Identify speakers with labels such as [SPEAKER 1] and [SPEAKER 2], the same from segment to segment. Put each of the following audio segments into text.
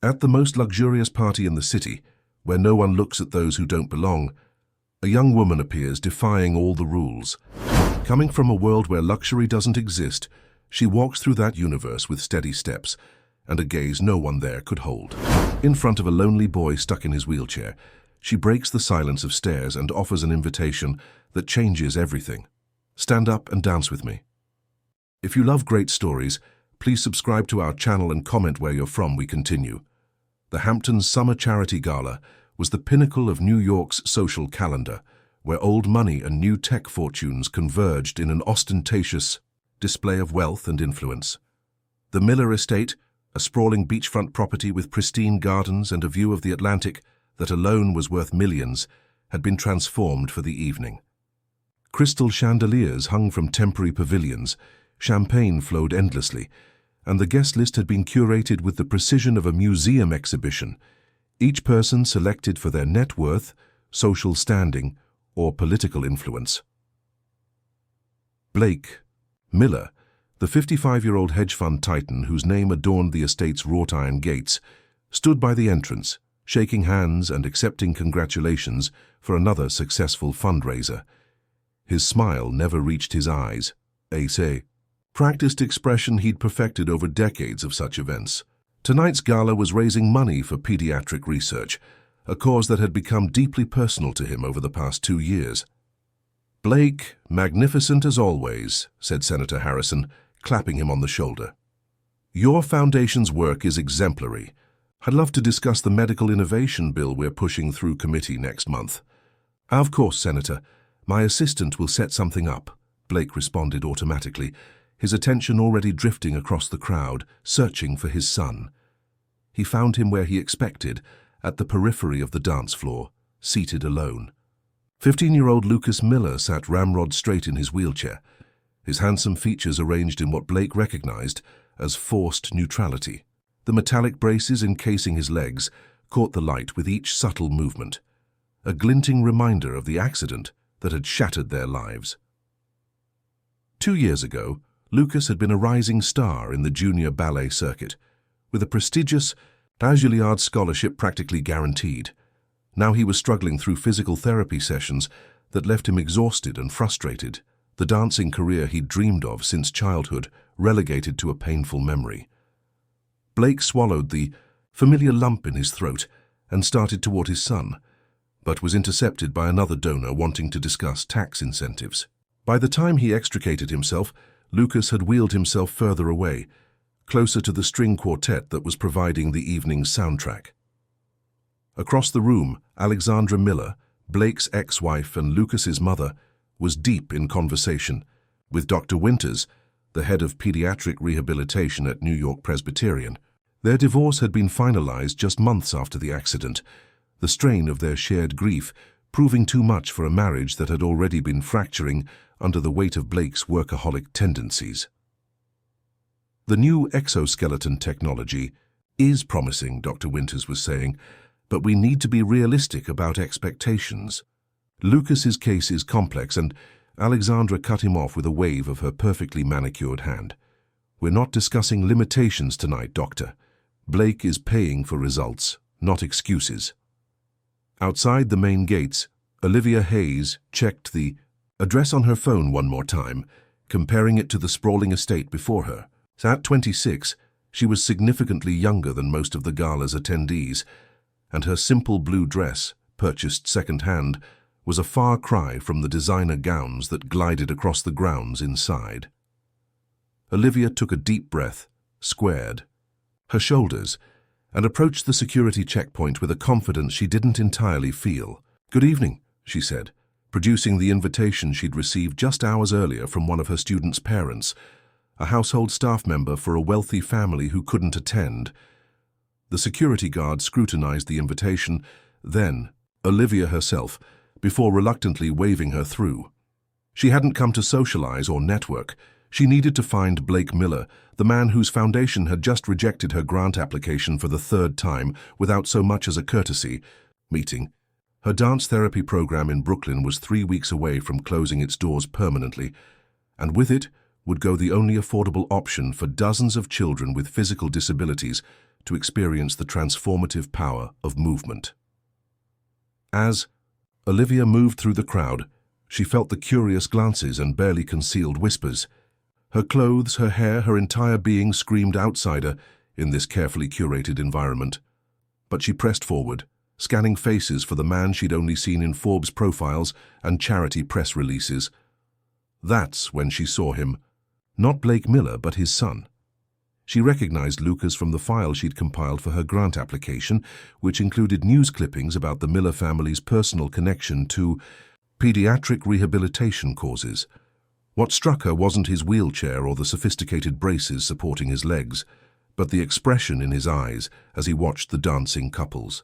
[SPEAKER 1] At the most luxurious party in the city, where no one looks at those who don't belong, a young woman appears defying all the rules. Coming from a world where luxury doesn't exist, she walks through that universe with steady steps and a gaze no one there could hold. In front of a lonely boy stuck in his wheelchair, she breaks the silence of stairs and offers an invitation that changes everything. Stand up and dance with me. If you love great stories, please subscribe to our channel and comment where you're from. We continue. The Hamptons Summer Charity Gala was the pinnacle of New York's social calendar, where old money and new tech fortunes converged in an ostentatious display of wealth and influence. The Miller Estate, a sprawling beachfront property with pristine gardens and a view of the Atlantic that alone was worth millions, had been transformed for the evening. Crystal chandeliers hung from temporary pavilions, champagne flowed endlessly, and the guest list had been curated with the precision of a museum exhibition, each person selected for their net worth, social standing, or political influence. Blake Miller, the 55-year-old hedge fund titan whose name adorned the estate's wrought-iron gates, stood by the entrance, shaking hands and accepting congratulations for another successful fundraiser. His smile never reached his eyes, a practiced expression he'd perfected over decades of such events. Tonight's gala was raising money for pediatric research, a cause that had become deeply personal to him over the past 2 years. "Blake, magnificent as always," said Senator Harrison, clapping him on the shoulder. "Your foundation's work is exemplary. I'd love to discuss the medical innovation bill we're pushing through committee next month." "Of course, Senator. My assistant will set something up," Blake responded automatically, his attention already drifting across the crowd, searching for his son. He found him where he expected, at the periphery of the dance floor, seated alone. 15-year-old Lucas Miller sat ramrod straight in his wheelchair, his handsome features arranged in what Blake recognized as forced neutrality. The metallic braces encasing his legs caught the light with each subtle movement, a glinting reminder of the accident that had shattered their lives. 2 years ago, Lucas had been a rising star in the junior ballet circuit, with a prestigious Juilliard scholarship practically guaranteed. Now he was struggling through physical therapy sessions that left him exhausted and frustrated, the dancing career he'd dreamed of since childhood relegated to a painful memory. Blake swallowed the familiar lump in his throat and started toward his son, but was intercepted by another donor wanting to discuss tax incentives. By the time he extricated himself, Lucas had wheeled himself further away, closer to the string quartet that was providing the evening's soundtrack. Across the room, Alexandra Miller, Blake's ex-wife and Lucas's mother, was deep in conversation with Dr. Winters, the head of pediatric rehabilitation at New York Presbyterian. Their divorce had been finalized just months after the accident, the strain of their shared grief proving too much for a marriage that had already been fracturing under the weight of Blake's workaholic tendencies. "The new exoskeleton technology is promising," Dr. Winters was saying, "but we need to be realistic about expectations." Lucas's case is complex, and Alexandra cut him off with a wave of her perfectly manicured hand. "We're not discussing limitations tonight, Doctor. Blake is paying for results, not excuses." Outside the main gates, Olivia Hayes checked the address on her phone one more time, comparing it to the sprawling estate before her. At 26, she was significantly younger than most of the gala's attendees, and her simple blue dress, purchased second-hand, was a far cry from the designer gowns that glided across the grounds inside. Olivia took a deep breath, squared her shoulders, and approached the security checkpoint with a confidence she didn't entirely feel. "Good evening," she said, producing the invitation she'd received just hours earlier from one of her students' parents, a household staff member for a wealthy family who couldn't attend. The security guard scrutinized the invitation, then Olivia herself, before reluctantly waving her through. She hadn't come to socialize or network. She needed to find Blake Miller, the man whose foundation had just rejected her grant application for the 3rd time without so much as a courtesy meeting. Her dance therapy program in Brooklyn was 3 weeks away from closing its doors permanently, and with it would go the only affordable option for dozens of children with physical disabilities to experience the transformative power of movement. As Olivia moved through the crowd, she felt the curious glances and barely concealed whispers. Her clothes, her hair, her entire being screamed outsider in this carefully curated environment. But she pressed forward, scanning faces for the man she'd only seen in Forbes profiles and charity press releases. That's when she saw him. Not Blake Miller, but his son. She recognized Lucas from the file she'd compiled for her grant application, which included news clippings about the Miller family's personal connection to pediatric rehabilitation causes. What struck her wasn't his wheelchair or the sophisticated braces supporting his legs, but the expression in his eyes as he watched the dancing couples.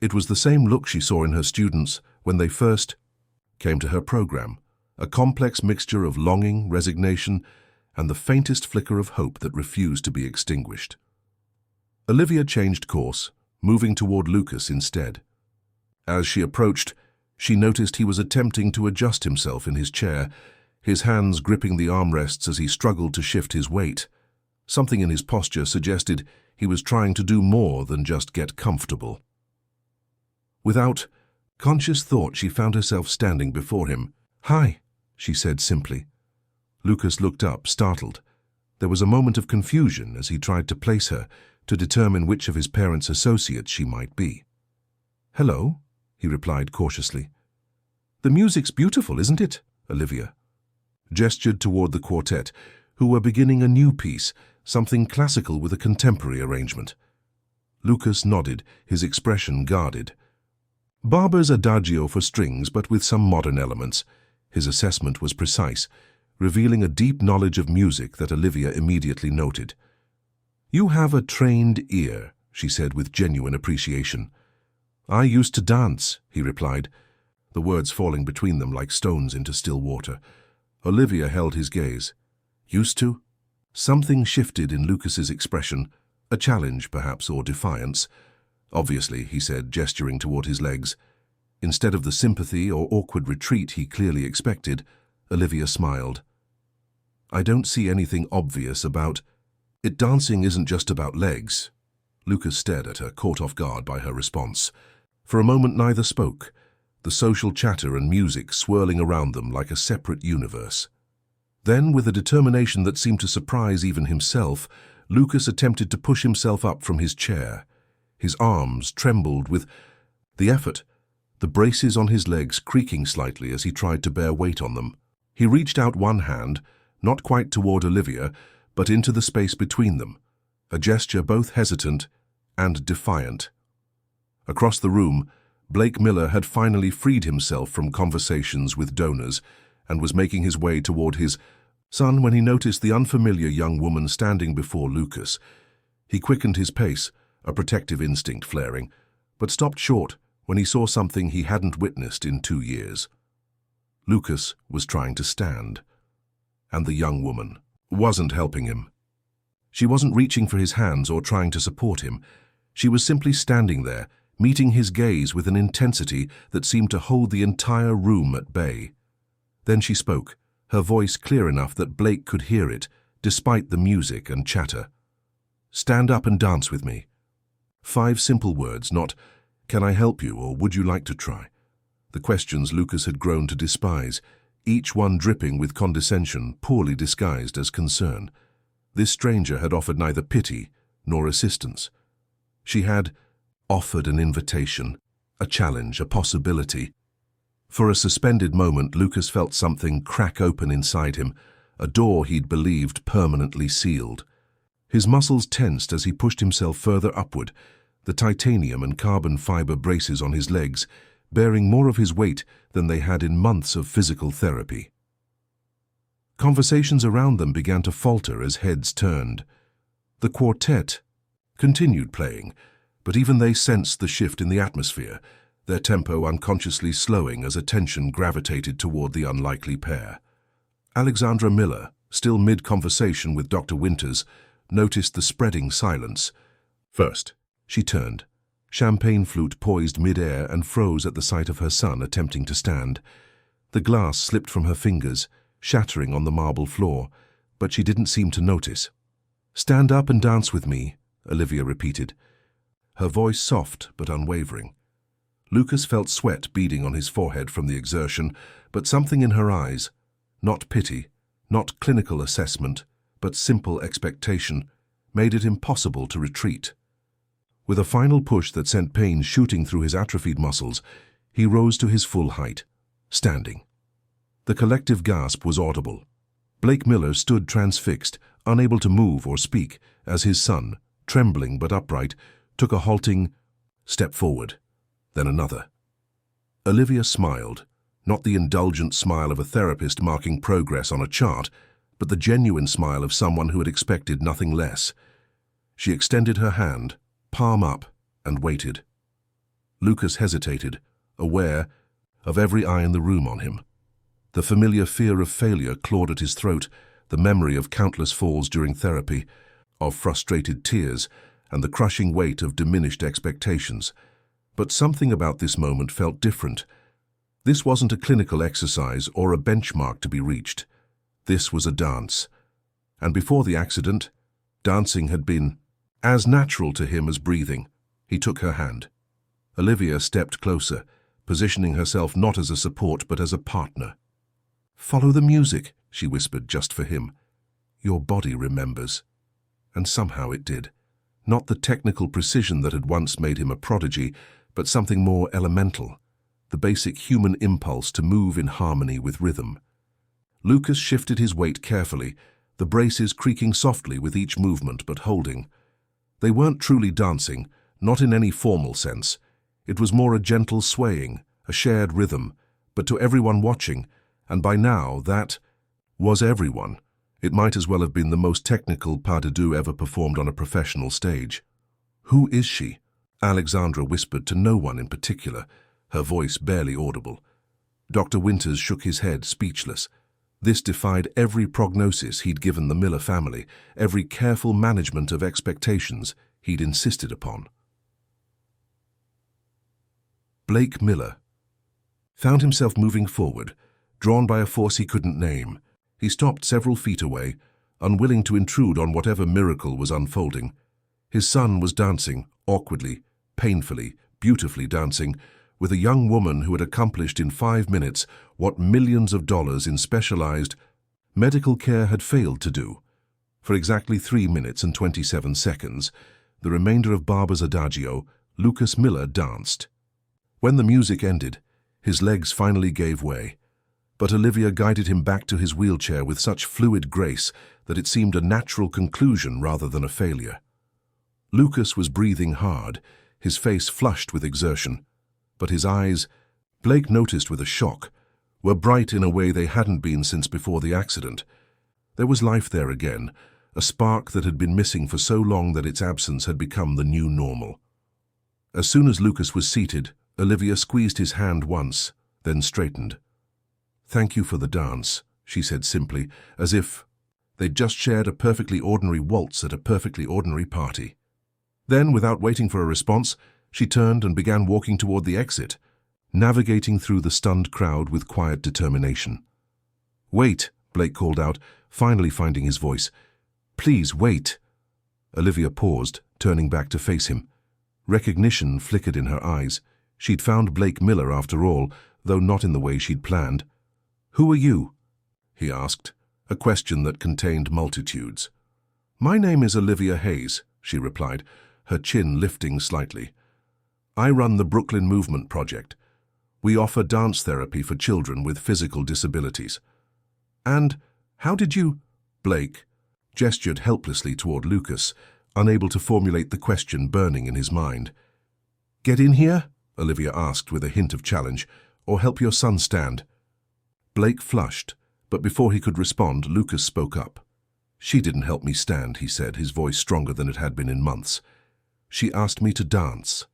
[SPEAKER 1] It was the same look she saw in her students when they first came to her program, a complex mixture of longing, resignation, and the faintest flicker of hope that refused to be extinguished. Olivia changed course, moving toward Lucas instead. As she approached, she noticed he was attempting to adjust himself in his chair, his hands gripping the armrests as he struggled to shift his weight. Something in his posture suggested he was trying to do more than just get comfortable. Without conscious thought, she found herself standing before him. "Hi," she said simply. Lucas looked up, startled. There was a moment of confusion as he tried to place her, to determine which of his parents' associates she might be. "Hello," he replied cautiously. "The music's beautiful, isn't it?" Olivia gestured toward the quartet, who were beginning a new piece, something classical with a contemporary arrangement. Lucas nodded, his expression guarded. "Barber's adagio for strings, but with some modern elements." His assessment was precise, revealing a deep knowledge of music that Olivia immediately noted. "You have a trained ear," she said with genuine appreciation. "I used to dance," he replied, the words falling between them like stones into still water. Olivia held his gaze. "Used to?" Something shifted in Lucas's expression, a challenge perhaps, or defiance. "Obviously," he said, gesturing toward his legs. Instead of the sympathy or awkward retreat he clearly expected, Olivia smiled. "I don't see anything obvious about it. Dancing isn't just about legs." Lucas stared at her, caught off guard by her response. For a moment neither spoke, the social chatter and music swirling around them like a separate universe. Then, with a determination that seemed to surprise even himself, Lucas attempted to push himself up from his chair. His arms trembled with the effort, the braces on his legs creaking slightly as he tried to bear weight on them. He reached out one hand, not quite toward Olivia, but into the space between them, a gesture both hesitant and defiant. Across the room, Blake Miller had finally freed himself from conversations with donors and was making his way toward his son when he noticed the unfamiliar young woman standing before Lucas. He quickened his pace, a protective instinct flaring, but stopped short when he saw something he hadn't witnessed in 2 years. Lucas was trying to stand, and the young woman wasn't helping him. She wasn't reaching for his hands or trying to support him. She was simply standing there, meeting his gaze with an intensity that seemed to hold the entire room at bay. Then she spoke, her voice clear enough that Blake could hear it, despite the music and chatter. "Stand up and dance with me." 5 simple words, not, "Can I help you?" or "Would you like to try?" The questions Lucas had grown to despise, each one dripping with condescension, poorly disguised as concern. This stranger had offered neither pity nor assistance. She had offered an invitation, a challenge, a possibility. For a suspended moment, Lucas felt something crack open inside him, a door he'd believed permanently sealed. His muscles tensed as he pushed himself further upward, the titanium and carbon fiber braces on his legs bearing more of his weight than they had in months of physical therapy. Conversations around them began to falter as heads turned. The quartet continued playing, but even they sensed the shift in the atmosphere, their tempo unconsciously slowing as attention gravitated toward the unlikely pair. Alexandra Miller, still mid-conversation with Dr. Winters, noticed the spreading silence. First, she turned. Champagne flute poised mid-air and froze at the sight of her son attempting to stand. The glass slipped from her fingers, shattering on the marble floor, but she didn't seem to notice. "Stand up and dance with me," Olivia repeated, her voice soft but unwavering. Lucas felt sweat beading on his forehead from the exertion, but something in her eyes, not pity, not clinical assessment, but simple expectation, made it impossible to retreat. With a final push that sent pain shooting through his atrophied muscles, he rose to his full height, standing. The collective gasp was audible. Blake Miller stood transfixed, unable to move or speak, as his son, trembling but upright, took a halting step forward, then another. Olivia smiled, not the indulgent smile of a therapist marking progress on a chart, but the genuine smile of someone who had expected nothing less. She extended her hand, palm up, and waited. Lucas hesitated, aware of every eye in the room on him. The familiar fear of failure clawed at his throat, the memory of countless falls during therapy, of frustrated tears, and the crushing weight of diminished expectations. But something about this moment felt different. This wasn't a clinical exercise or a benchmark to be reached. This was a dance. And before the accident, dancing had been as natural to him as breathing. He took her hand. Olivia stepped closer, positioning herself not as a support but as a partner. "Follow the music," she whispered just for him. "Your body remembers." And somehow it did. Not the technical precision that had once made him a prodigy, but something more elemental, the basic human impulse to move in harmony with rhythm. Lucas shifted his weight carefully, the braces creaking softly with each movement but holding. They weren't truly dancing, not in any formal sense. It was more a gentle swaying, a shared rhythm, but to everyone watching, and by now that was everyone. It might as well have been the most technical pas de deux ever performed on a professional stage. "Who is she?" Alexandra whispered to no one in particular, her voice barely audible. Dr. Winters shook his head, speechless. This defied every prognosis he'd given the Miller family, every careful management of expectations he'd insisted upon. Blake Miller found himself moving forward, drawn by a force he couldn't name. He stopped several feet away, unwilling to intrude on whatever miracle was unfolding. His son was dancing, awkwardly, painfully, beautifully dancing, with a young woman who had accomplished in 5 minutes what millions of dollars in specialized medical care had failed to do. For exactly 3 minutes and 27 seconds, the remainder of Barber's adagio, Lucas Miller danced. When the music ended, his legs finally gave way, but Olivia guided him back to his wheelchair with such fluid grace that it seemed a natural conclusion rather than a failure. Lucas was breathing hard, his face flushed with exertion, but his eyes, Blake noticed with a shock, were bright in a way they hadn't been since before the accident. There was life there again, a spark that had been missing for so long that its absence had become the new normal. As soon as Lucas was seated, Olivia squeezed his hand once, then straightened. "Thank you for the dance," she said simply, as if they'd just shared a perfectly ordinary waltz at a perfectly ordinary party. Then, without waiting for a response, she turned and began walking toward the exit, navigating through the stunned crowd with quiet determination. "Wait," Blake called out, finally finding his voice. "Please, wait." Olivia paused, turning back to face him. Recognition flickered in her eyes. She'd found Blake Miller after all, though not in the way she'd planned. "Who are you?" he asked, a question that contained multitudes. "My name is Olivia Hayes," she replied, her chin lifting slightly. "I run the Brooklyn Movement Project. We offer dance therapy for children with physical disabilities." "And how did you—" Blake gestured helplessly toward Lucas, unable to formulate the question burning in his mind. "Get in here?" Olivia asked with a hint of challenge, "or help your son stand?" Blake flushed, but before he could respond, Lucas spoke up. "She didn't help me stand," he said, his voice stronger than it had been in months. "She asked me to dance."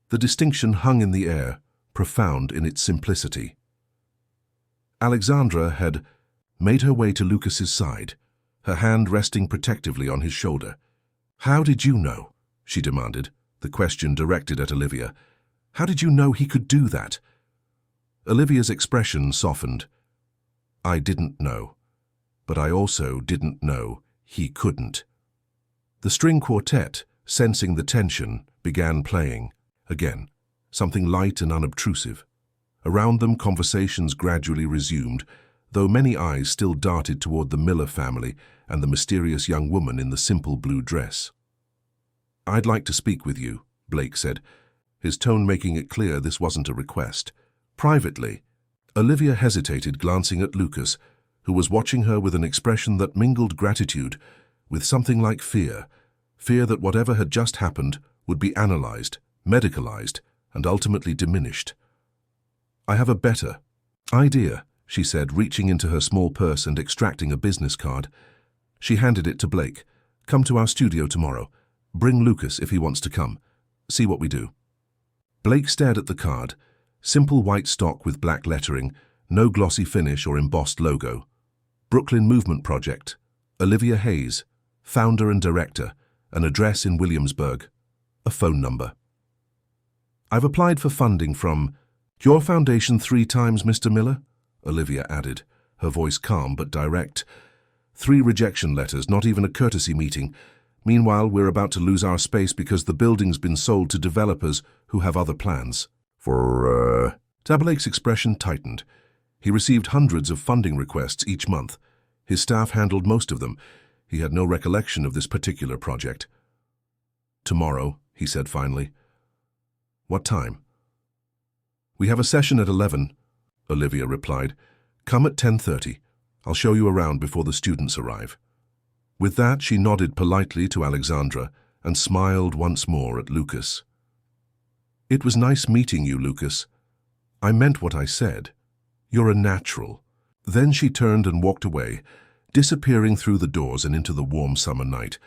[SPEAKER 1] The distinction hung in the air, profound in its simplicity. Alexandra had made her way to Lucas's side, her hand resting protectively on his shoulder. "How did you know?" she demanded, the question directed at Olivia. "How did you know he could do that?" Olivia's expression softened. "I didn't know, but I also didn't know he couldn't." The string quartet, sensing the tension, began playing. Again, something light and unobtrusive. Around them, conversations gradually resumed, though many eyes still darted toward the Miller family and the mysterious young woman in the simple blue dress. "I'd like to speak with you," Blake said, his tone making it clear this wasn't a request. Privately, Olivia hesitated, glancing at Lucas, who was watching her with an expression that mingled gratitude with something like fear that whatever had just happened would be analyzed, medicalized, and ultimately diminished. "I have a better idea," she said, reaching into her small purse and extracting a business card. She handed it to Blake. "Come to our studio tomorrow. Bring Lucas if he wants to come. See what we do." Blake stared at the card. Simple white stock with black lettering, no glossy finish or embossed logo. Brooklyn Movement Project. Olivia Hayes, founder and director. An address in Williamsburg. A phone number. "I've applied for funding from your foundation 3 times, Mr. Miller," Olivia added, her voice calm but direct. 3 rejection letters, not even a courtesy meeting. Meanwhile, we're about to lose our space because the building's been sold to developers who have other plans. Blake's expression tightened. He received hundreds of funding requests each month. His staff handled most of them. He had no recollection of this particular project. "Tomorrow," he said finally. "What time?" "We have a session at 11, Olivia replied. "Come at 10:30. I'll show you around before the students arrive." With that, she nodded politely to Alexandra and smiled once more at Lucas. "It was nice meeting you, Lucas. I meant what I said. You're a natural." Then she turned and walked away, disappearing through the doors and into the warm summer night,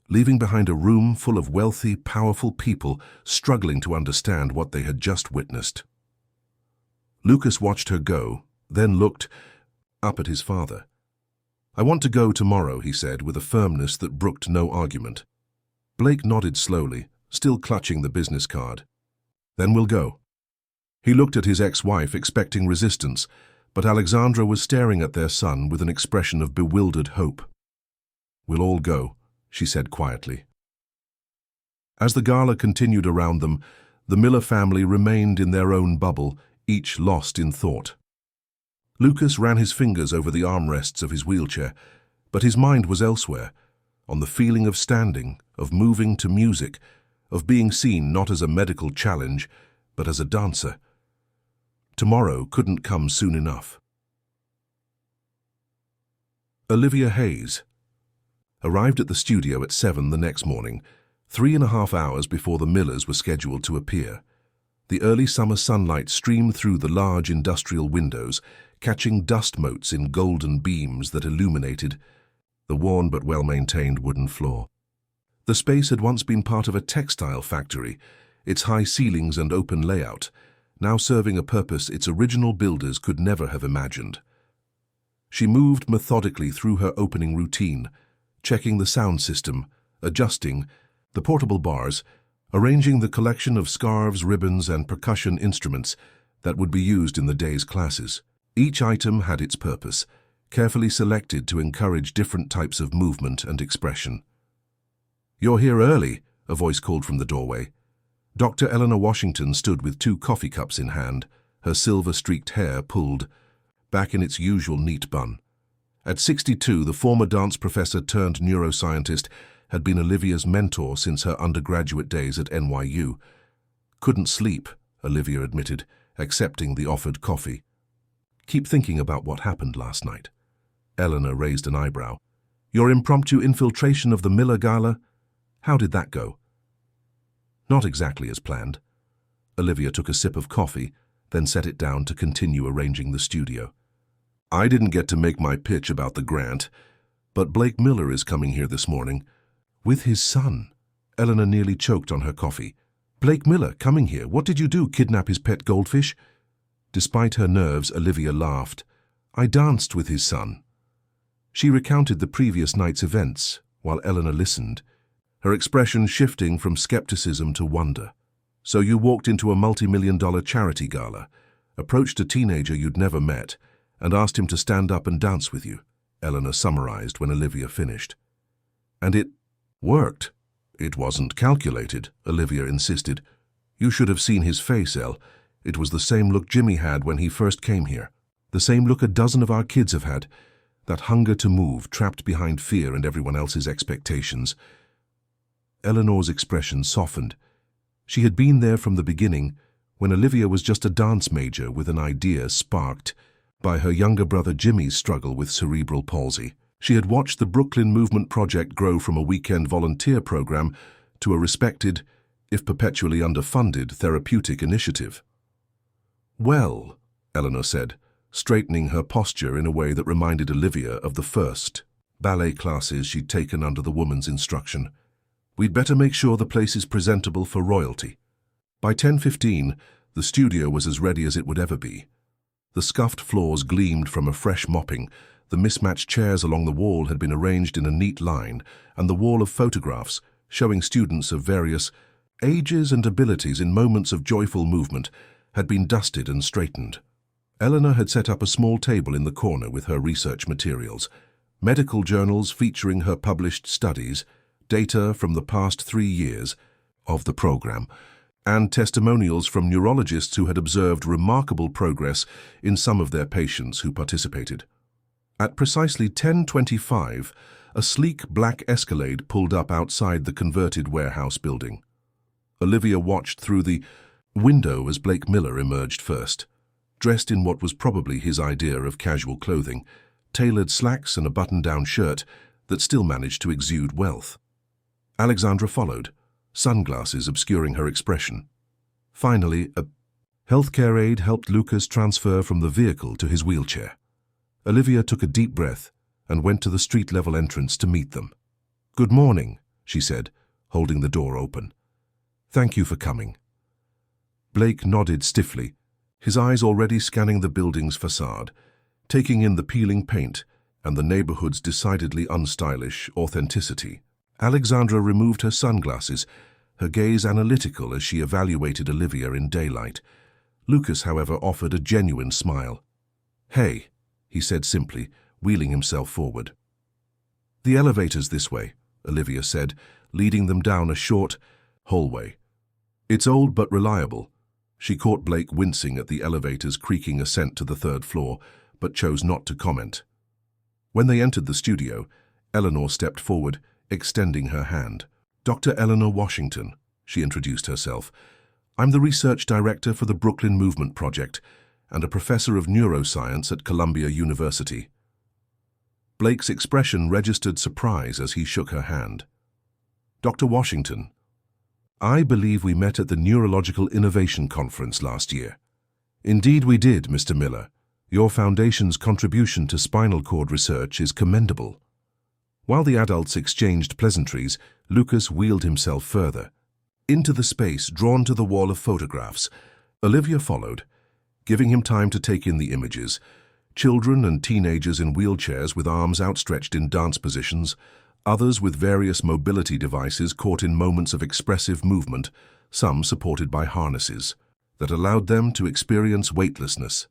[SPEAKER 1] leaving behind a room full of wealthy, powerful people struggling to understand what they had just witnessed. Lucas watched her go, then looked up at his father. "I want to go tomorrow," he said, with a firmness that brooked no argument. Blake nodded slowly, still clutching the business card. "Then we'll go." He looked at his ex-wife, expecting resistance, but Alexandra was staring at their son with an expression of bewildered hope. "We'll all go," she said quietly. As the gala continued around them, the Miller family remained in their own bubble, each lost in thought. Lucas ran his fingers over the armrests of his wheelchair, but his mind was elsewhere, on the feeling of standing, of moving to music, of being seen not as a medical challenge, but as a dancer. Tomorrow couldn't come soon enough. Olivia Hayes arrived at the studio at 7 the next morning, 3.5 hours before the Millers were scheduled to appear. The early summer sunlight streamed through the large industrial windows, catching dust motes in golden beams that illuminated the worn but well-maintained wooden floor. The space had once been part of a textile factory, its high ceilings and open layout, now serving a purpose its original builders could never have imagined. She moved methodically through her opening routine, checking the sound system, adjusting the portable bars, arranging the collection of scarves, ribbons, and percussion instruments that would be used in the day's classes. Each item had its purpose, carefully selected to encourage different types of movement and expression. "You're here early," a voice called from the doorway. Dr. Eleanor Washington stood with 2 coffee cups in hand, her silver-streaked hair pulled back in its usual neat bun. At 62, the former dance professor turned neuroscientist had been Olivia's mentor since her undergraduate days at NYU. "Couldn't sleep," Olivia admitted, accepting the offered coffee. "Keep thinking about what happened last night." Eleanor raised an eyebrow. "Your impromptu infiltration of the Miller Gala? How did that go?" "Not exactly as planned." Olivia took a sip of coffee, then set it down to continue arranging the studio. "I didn't get to make my pitch about the grant, but Blake Miller is coming here this morning. With his son." Eleanor nearly choked on her coffee. "Blake Miller coming here? What did you do, kidnap his pet goldfish?" Despite her nerves, Olivia laughed. "I danced with his son." She recounted the previous night's events, while Eleanor listened, her expression shifting from skepticism to wonder. "So you walked into a multi-million-dollar charity gala, approached a teenager you'd never met, and asked him to stand up and dance with you," Eleanor summarized when Olivia finished. "And it worked." It wasn't calculated, Olivia insisted. You should have seen his face, Elle. It was the same look Jimmy had when he first came here. The same look a dozen of our kids have had. That hunger to move, trapped behind fear and everyone else's expectations. Eleanor's expression softened. She had been there from the beginning, when Olivia was just a dance major with an idea sparked by her younger brother Jimmy's struggle with cerebral palsy. She had watched the Brooklyn Movement Project grow from a weekend volunteer program to a respected, if perpetually underfunded, therapeutic initiative. "Well," Eleanor said, straightening her posture in a way that reminded Olivia of the first ballet classes she'd taken under the woman's instruction. "We'd better make sure the place is presentable for royalty." By 10:15, the studio was as ready as it would ever be. The scuffed floors gleamed from a fresh mopping, the mismatched chairs along the wall had been arranged in a neat line, and the wall of photographs, showing students of various ages and abilities in moments of joyful movement, had been dusted and straightened. Eleanor had set up a small table in the corner with her research materials, medical journals featuring her published studies, data from the past 3 years of the program, and testimonials from neurologists who had observed remarkable progress in some of their patients who participated. At precisely 10:25, a sleek black Escalade pulled up outside the converted warehouse building. Olivia watched through the window as Blake Miller emerged first, dressed in what was probably his idea of casual clothing, tailored slacks and a button-down shirt that still managed to exude wealth. Alexandra followed, sunglasses obscuring her expression. Finally, a healthcare aide helped Lucas transfer from the vehicle to his wheelchair. Olivia took a deep breath and went to the street-level entrance to meet them. "Good morning," she said, holding the door open. "Thank you for coming." Blake nodded stiffly, his eyes already scanning the building's facade, taking in the peeling paint and the neighborhood's decidedly unstylish authenticity. Alexandra removed her sunglasses, her gaze analytical as she evaluated Olivia in daylight. Lucas, however, offered a genuine smile. "Hey," he said simply, wheeling himself forward. "The elevator's this way," Olivia said, leading them down a short hallway. "It's old but reliable." She caught Blake wincing at the elevator's creaking ascent to the 3rd floor, but chose not to comment. When they entered the studio, Eleanor stepped forward, extending her hand. "Dr. Eleanor Washington," she introduced herself. "I'm the research director for the Brooklyn Movement Project and a professor of neuroscience at Columbia University." Blake's expression registered surprise as he shook her hand. "Dr. Washington, I believe we met at the Neurological Innovation Conference last year." "Indeed we did, Mr. Miller. Your foundation's contribution to spinal cord research is commendable." While the adults exchanged pleasantries, Lucas wheeled himself further, into the space drawn to the wall of photographs. Olivia followed, giving him time to take in the images. Children and teenagers in wheelchairs with arms outstretched in dance positions, others with various mobility devices caught in moments of expressive movement, some supported by harnesses, that allowed them to experience weightlessness.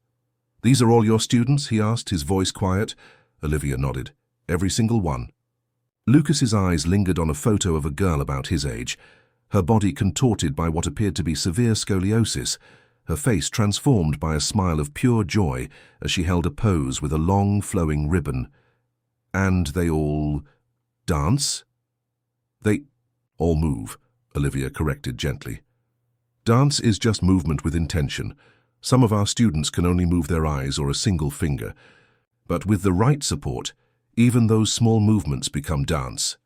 [SPEAKER 1] "These are all your students?" he asked, his voice quiet. Olivia nodded. "Every single one." Lucas's eyes lingered on a photo of a girl about his age, her body contorted by what appeared to be severe scoliosis, her face transformed by a smile of pure joy as she held a pose with a long, flowing ribbon. "And they all dance?" "They all move," Olivia corrected gently. "Dance is just movement with intention. Some of our students can only move their eyes or a single finger, but with the right support, even those small movements become dance."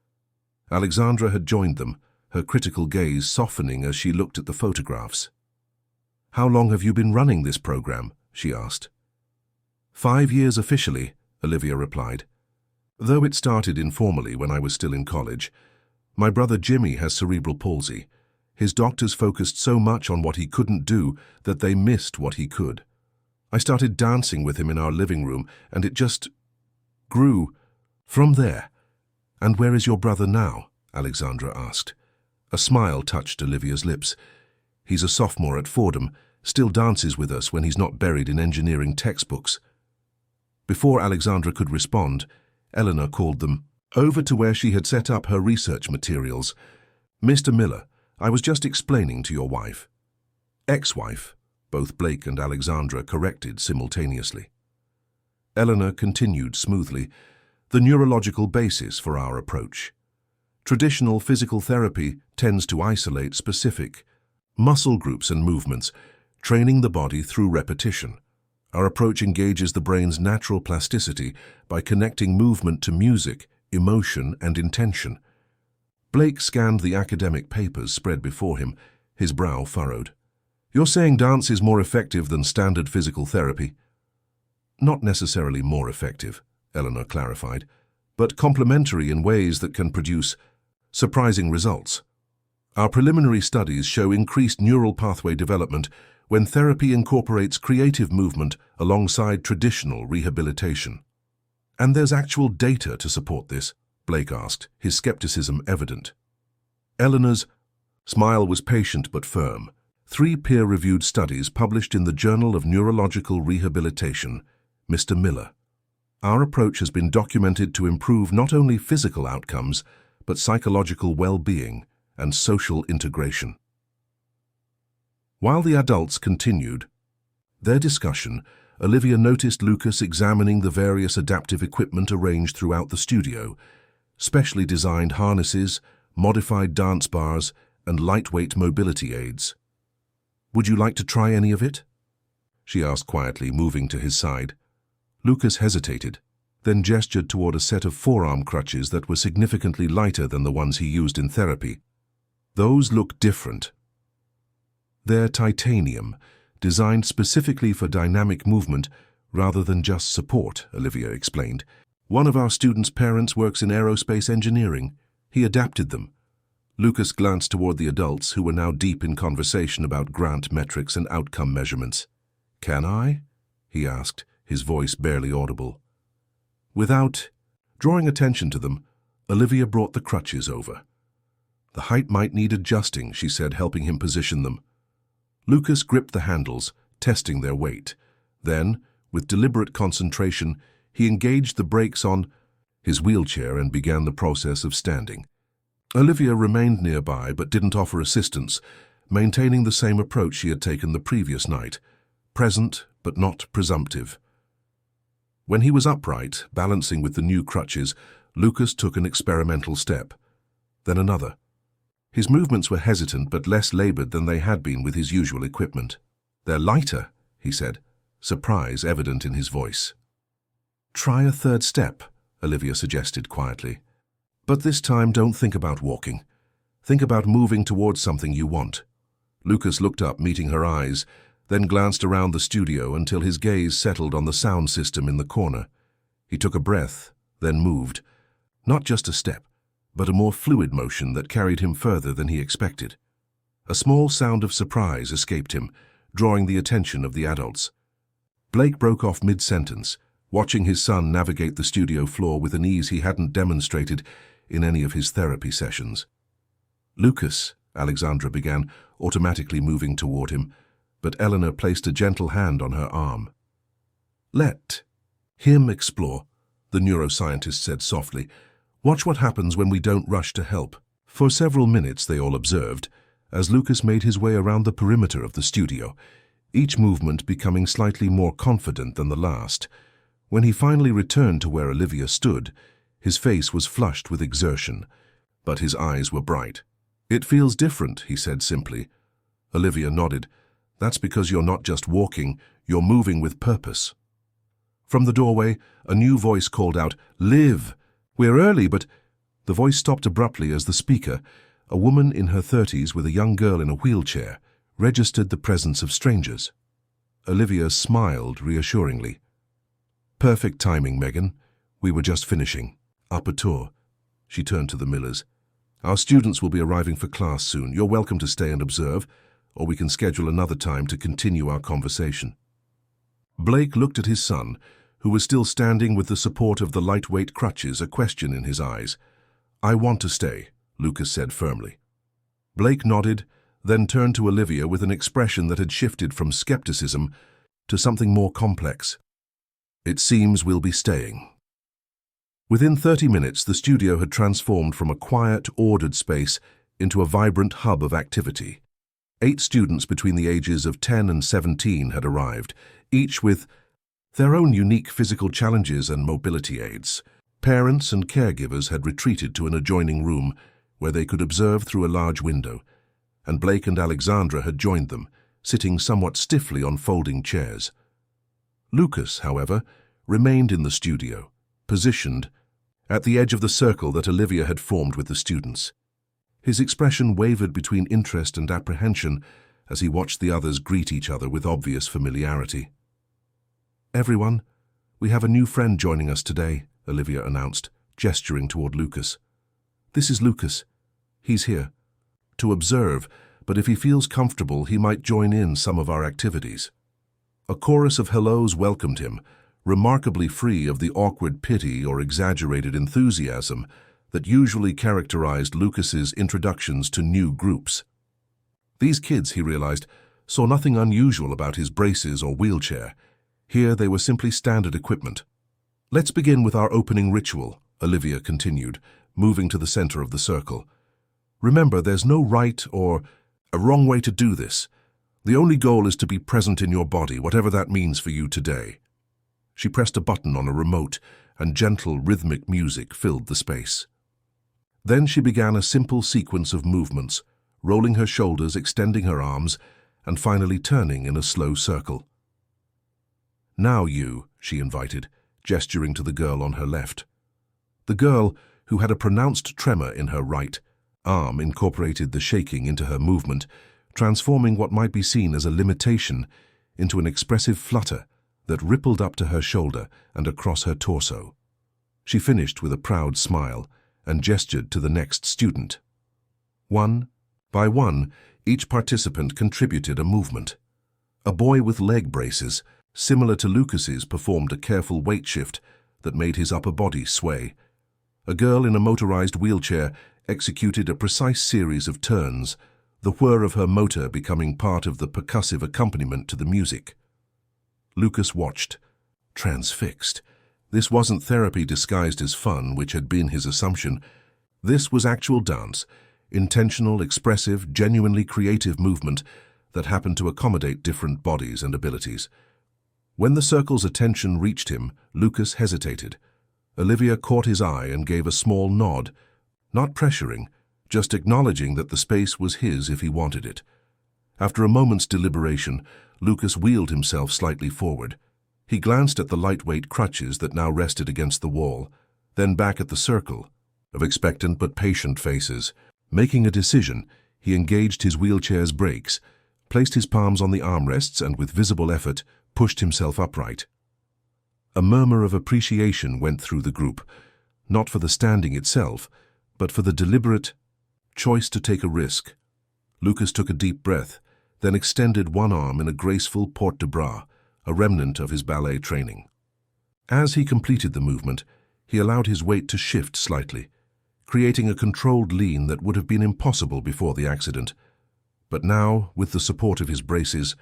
[SPEAKER 1] Alexandra had joined them, her critical gaze softening as she looked at the photographs. "How long have you been running this program?" she asked. 5 years officially," Olivia replied. "Though it started informally when I was still in college. My brother Jimmy has cerebral palsy. His doctors focused so much on what he couldn't do that they missed what he could. I started dancing with him in our living room, and it just grew from there." "And where is your brother now?" Alexandra asked. A smile touched Olivia's lips. "He's a sophomore at Fordham, still dances with us when he's not buried in engineering textbooks." Before Alexandra could respond, Eleanor called them over to where she had set up her research materials. Mr. Miller, I was just explaining to your wife. Ex-wife, both Blake and Alexandra corrected simultaneously. Eleanor continued smoothly, the neurological basis for our approach. Traditional physical therapy tends to isolate specific muscle groups and movements, training the body through repetition. Our approach engages the brain's natural plasticity by connecting movement to music, emotion, and intention. Blake scanned the academic papers spread before him, his brow furrowed. You're saying dance is more effective than standard physical therapy? Not necessarily more effective, Eleanor clarified, but complementary in ways that can produce surprising results. Our preliminary studies show increased neural pathway development when therapy incorporates creative movement alongside traditional rehabilitation. And there's actual data to support this, Blake asked, his skepticism evident. Eleanor's smile was patient but firm. 3 peer-reviewed studies published in the Journal of Neurological Rehabilitation, Mr. Miller. Our approach has been documented to improve not only physical outcomes, but psychological well-being and social integration. While the adults continued their discussion, Olivia noticed Lucas examining the various adaptive equipment arranged throughout the studio, specially designed harnesses, modified dance bars, and lightweight mobility aids. Would you like to try any of it? She asked quietly, moving to his side. Lucas hesitated, then gestured toward a set of forearm crutches that were significantly lighter than the ones he used in therapy. Those look different. They're titanium, designed specifically for dynamic movement rather than just support, Olivia explained. One of our students' parents works in aerospace engineering. He adapted them. Lucas glanced toward the adults who were now deep in conversation about grant metrics and outcome measurements. Can I? He asked, his voice barely audible. Without drawing attention to them, Olivia brought the crutches over. The height might need adjusting, she said, helping him position them. Lucas gripped the handles, testing their weight. Then, with deliberate concentration, he engaged the brakes on his wheelchair and began the process of standing. Olivia remained nearby but didn't offer assistance, maintaining the same approach she had taken the previous night, present but not presumptive. When he was upright, balancing with the new crutches, Lucas took an experimental step, then another. His movements were hesitant but less labored than they had been with his usual equipment. They're lighter, he said, surprise evident in his voice. Try a third step, Olivia suggested quietly. But this time don't think about walking. Think about moving towards something you want. Lucas looked up, meeting her eyes, then glanced around the studio until his gaze settled on the sound system in the corner. He took a breath, then moved. Not just a step, but a more fluid motion that carried him further than he expected. A small sound of surprise escaped him, drawing the attention of the adults. Blake broke off mid-sentence, watching his son navigate the studio floor with an ease he hadn't demonstrated in any of his therapy sessions. Lucas, Alexandra began, automatically moving toward him, but Eleanor placed a gentle hand on her arm. Let him explore, the neuroscientist said softly. Watch what happens when we don't rush to help. For several minutes they all observed, as Lucas made his way around the perimeter of the studio, each movement becoming slightly more confident than the last. When he finally returned to where Olivia stood, his face was flushed with exertion, but his eyes were bright. It feels different, he said simply. Olivia nodded. That's because you're not just walking, you're moving with purpose. From the doorway, a new voice called out, Liv! We're early, but... The voice stopped abruptly as the speaker, a woman in her 30s with a young girl in a wheelchair, registered the presence of strangers. Olivia smiled reassuringly. Perfect timing, Megan. We were just finishing. Up a tour. She turned to the Millers. Our students will be arriving for class soon. You're welcome to stay and observe, or we can schedule another time to continue our conversation. Blake looked at his son, who was still standing with the support of the lightweight crutches, a question in his eyes. I want to stay, Lucas said firmly. Blake nodded, then turned to Olivia with an expression that had shifted from skepticism to something more complex. It seems we'll be staying. Within 30 minutes, the studio had transformed from a quiet, ordered space into a vibrant hub of activity. 8 students between the ages of 10 and 17 had arrived, each with their own unique physical challenges and mobility aids. Parents and caregivers had retreated to an adjoining room where they could observe through a large window, and Blake and Alexandra had joined them, sitting somewhat stiffly on folding chairs. Lucas, however, remained in the studio, positioned at the edge of the circle that Olivia had formed with the students. His expression wavered between interest and apprehension as he watched the others greet each other with obvious familiarity. "Everyone, we have a new friend joining us today," Olivia announced, gesturing toward Lucas. "This is Lucas. He's here to observe, but if he feels comfortable, he might join in some of our activities." A chorus of hellos welcomed him, remarkably free of the awkward pity or exaggerated enthusiasm that usually characterized Lucas's introductions to new groups. These kids, he realized, saw nothing unusual about his braces or wheelchair. Here they were simply standard equipment. "Let's begin with our opening ritual," Olivia continued, moving to the center of the circle. "Remember, there's no right or a wrong way to do this. The only goal is to be present in your body, whatever that means for you today." She pressed a button on a remote, and gentle, rhythmic music filled the space. Then she began a simple sequence of movements, rolling her shoulders, extending her arms, and finally turning in a slow circle. "Now you," she invited, gesturing to the girl on her left. The girl, who had a pronounced tremor in her right arm, incorporated the shaking into her movement, transforming what might be seen as a limitation into an expressive flutter that rippled up to her shoulder and across her torso. She finished with a proud smile and gestured to the next student. One by one, each participant contributed a movement. A boy with leg braces, similar to Lucas's, performed a careful weight shift that made his upper body sway. A girl in a motorized wheelchair executed a precise series of turns, the whir of her motor becoming part of the percussive accompaniment to the music. Lucas watched, transfixed. This wasn't therapy disguised as fun, which had been his assumption. This was actual dance, intentional, expressive, genuinely creative movement that happened to accommodate different bodies and abilities. When the circle's attention reached him, Lucas hesitated. Olivia caught his eye and gave a small nod, not pressuring, just acknowledging that the space was his if he wanted it. After a moment's deliberation, Lucas wheeled himself slightly forward. He glanced at the lightweight crutches that now rested against the wall, then back at the circle of expectant but patient faces. Making a decision, he engaged his wheelchair's brakes, placed his palms on the armrests and with visible effort pushed himself upright. A murmur of appreciation went through the group, not for the standing itself, but for the deliberate choice to take a risk. Lucas took a deep breath, then extended one arm in a graceful port de bras, a remnant of his ballet training. As he completed the movement, he allowed his weight to shift slightly, creating a controlled lean that would have been impossible before the accident, but now, with the support of his braces,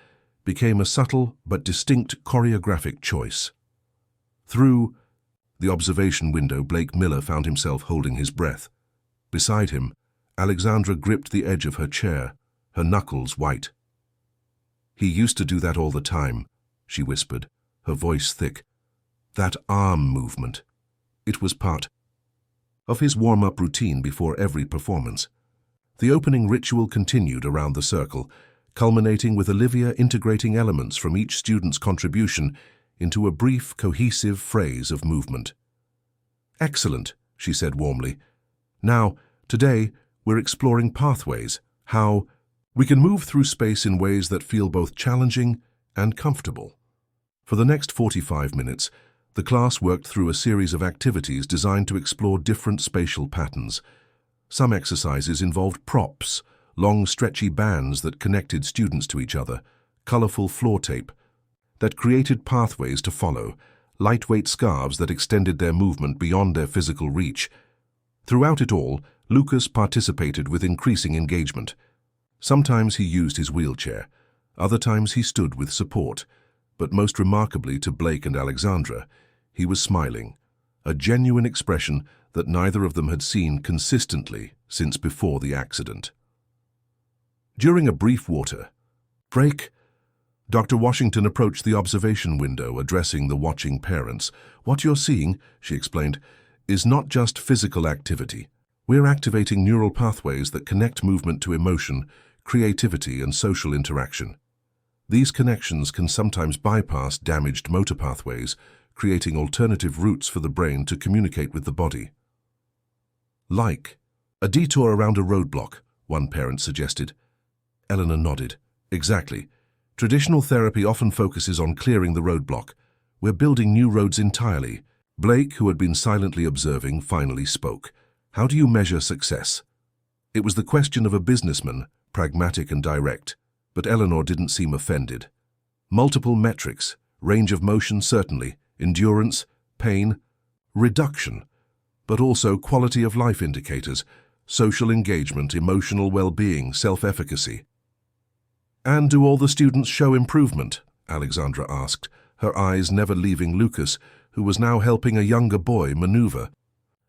[SPEAKER 1] became a subtle but distinct choreographic choice. Through the observation window, Blake Miller found himself holding his breath. Beside him, Alexandra gripped the edge of her chair, her knuckles white. "He used to do that all the time," she whispered, her voice thick. "That arm movement. It was part of his warm-up routine before every performance." The opening ritual continued around the circle, culminating with Olivia integrating elements from each student's contribution into a brief, cohesive phrase of movement. "Excellent," she said warmly. "Now, today, we're exploring pathways, how we can move through space in ways that feel both challenging and comfortable." For the next 45 minutes, the class worked through a series of activities designed to explore different spatial patterns. Some exercises involved props, long stretchy bands that connected students to each other, colorful floor tape that created pathways to follow, lightweight scarves that extended their movement beyond their physical reach. Throughout it all, Lucas participated with increasing engagement. Sometimes he used his wheelchair, other times he stood with support, but most remarkably to Blake and Alexandra, he was smiling, a genuine expression that neither of them had seen consistently since before the accident. During a brief water break, Dr. Washington approached the observation window, addressing the watching parents. "What you're seeing," she explained, "is not just physical activity. We're activating neural pathways that connect movement to emotion, creativity, and social interaction. These connections can sometimes bypass damaged motor pathways, creating alternative routes for the brain to communicate with the body." "Like a detour around a roadblock," one parent suggested. Eleanor nodded. "Exactly. Traditional therapy often focuses on clearing the roadblock. We're building new roads entirely." Blake, who had been silently observing, finally spoke. "How do you measure success?" It was the question of a businessman, pragmatic and direct, but Eleanor didn't seem offended. "Multiple metrics, range of motion certainly, endurance, pain, reduction, but also quality of life indicators, social engagement, emotional well-being, self-efficacy." "And do all the students show improvement?" Alexandra asked, her eyes never leaving Lucas, who was now helping a younger boy maneuver,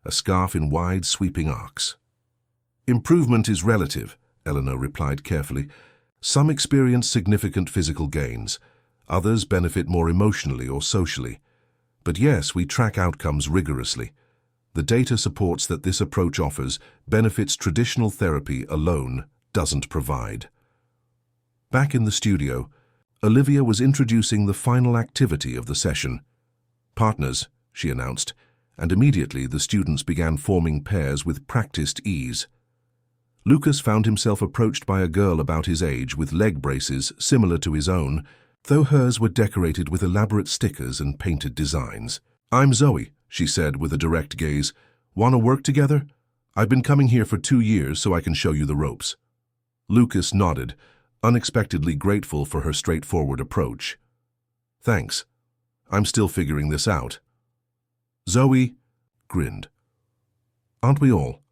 [SPEAKER 1] a scarf in wide, sweeping arcs. "Improvement is relative," Eleanor replied carefully. "Some experience significant physical gains. Others benefit more emotionally or socially. But yes, we track outcomes rigorously. The data supports that this approach offers benefits traditional therapy alone doesn't provide." Back in the studio, Olivia was introducing the final activity of the session. "Partners," she announced, and immediately the students began forming pairs with practiced ease. Lucas found himself approached by a girl about his age with leg braces similar to his own, though hers were decorated with elaborate stickers and painted designs. "I'm Zoe," she said with a direct gaze. "Want to work together? I've been coming here for 2 years so I can show you the ropes." Lucas nodded, unexpectedly grateful for her straightforward approach. "Thanks. I'm still figuring this out." Zoe grinned. "Aren't we all?"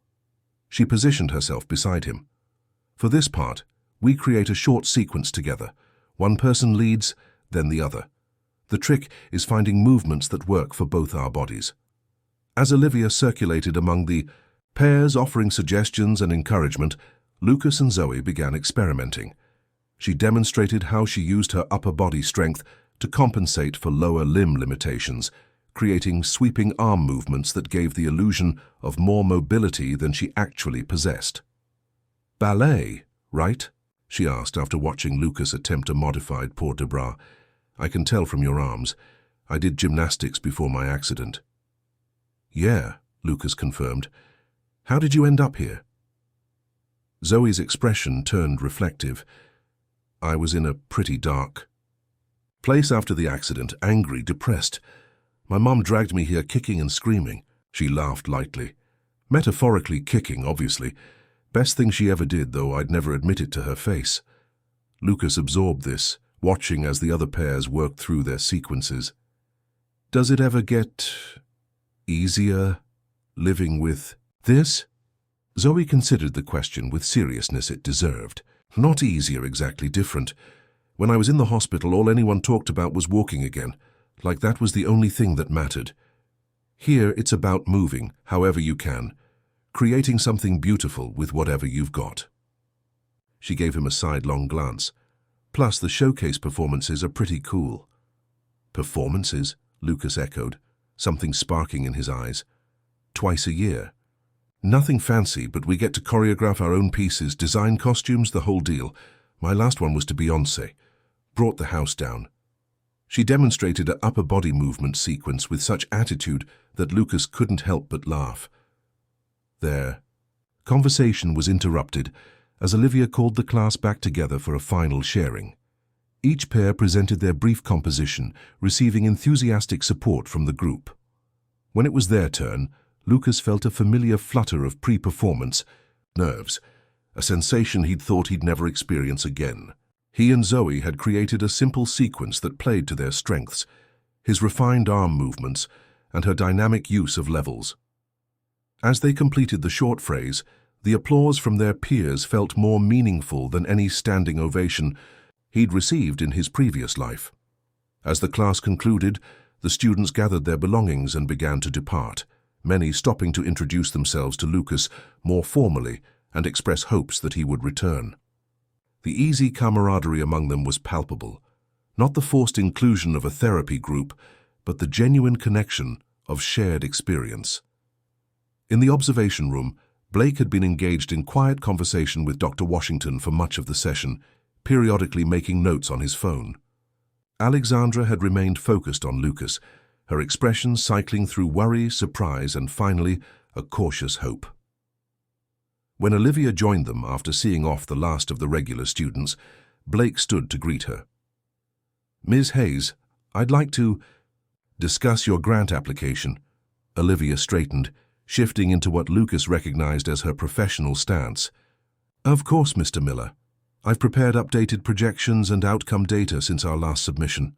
[SPEAKER 1] She positioned herself beside him. "For this part, we create a short sequence together. One person leads, then the other. The trick is finding movements that work for both our bodies." As Olivia circulated among the pairs offering suggestions and encouragement, Lucas and Zoe began experimenting. She demonstrated how she used her upper body strength to compensate for lower limb limitations, creating sweeping arm movements that gave the illusion of more mobility than she actually possessed. "Ballet, right?" she asked after watching Lucas attempt a modified port de bras. "I can tell from your arms. I did gymnastics before my accident." "Yeah," Lucas confirmed. "How did you end up here?" Zoe's expression turned reflective. "I was in a pretty dark place after the accident, angry, depressed. My mom dragged me here kicking and screaming." She laughed lightly. "Metaphorically kicking, obviously. Best thing she ever did, though I'd never admit it to her face." Lucas absorbed this, watching as the other pairs worked through their sequences. "Does it ever get easier living with this?" Zoe considered the question with seriousness it deserved. "Not easier exactly, different. When I was in the hospital, all anyone talked about was walking again, like that was the only thing that mattered. Here it's about moving, however you can, creating something beautiful with whatever you've got." She gave him a sidelong glance. "Plus, the showcase performances are pretty cool." "Performances?" Lucas echoed, something sparking in his eyes. "Twice a year. Nothing fancy, but we get to choreograph our own pieces, design costumes, the whole deal. My last one was to Beyoncé. Brought the house down." She demonstrated an upper body movement sequence with such attitude that Lucas couldn't help but laugh. Their conversation was interrupted as Olivia called the class back together for a final sharing. Each pair presented their brief composition, receiving enthusiastic support from the group. When it was their turn, Lucas felt a familiar flutter of pre-performance nerves, a sensation he'd thought he'd never experience again. He and Zoe had created a simple sequence that played to their strengths, his refined arm movements and her dynamic use of levels. As they completed the short phrase, the applause from their peers felt more meaningful than any standing ovation he'd received in his previous life. As the class concluded, the students gathered their belongings and began to depart, many stopping to introduce themselves to Lucas more formally and express hopes that he would return. The easy camaraderie among them was palpable, not the forced inclusion of a therapy group, but the genuine connection of shared experience. In the observation room, Blake had been engaged in quiet conversation with Dr. Washington for much of the session, periodically making notes on his phone. Alexandra had remained focused on Lucas, her expression cycling through worry, surprise, and finally, a cautious hope. When Olivia joined them after seeing off the last of the regular students, Blake stood to greet her. "Ms. Hayes, I'd like to discuss your grant application." Olivia straightened, shifting into what Lucas recognized as her professional stance. "Of course, Mr. Miller. I've prepared updated projections and outcome data since our last submission."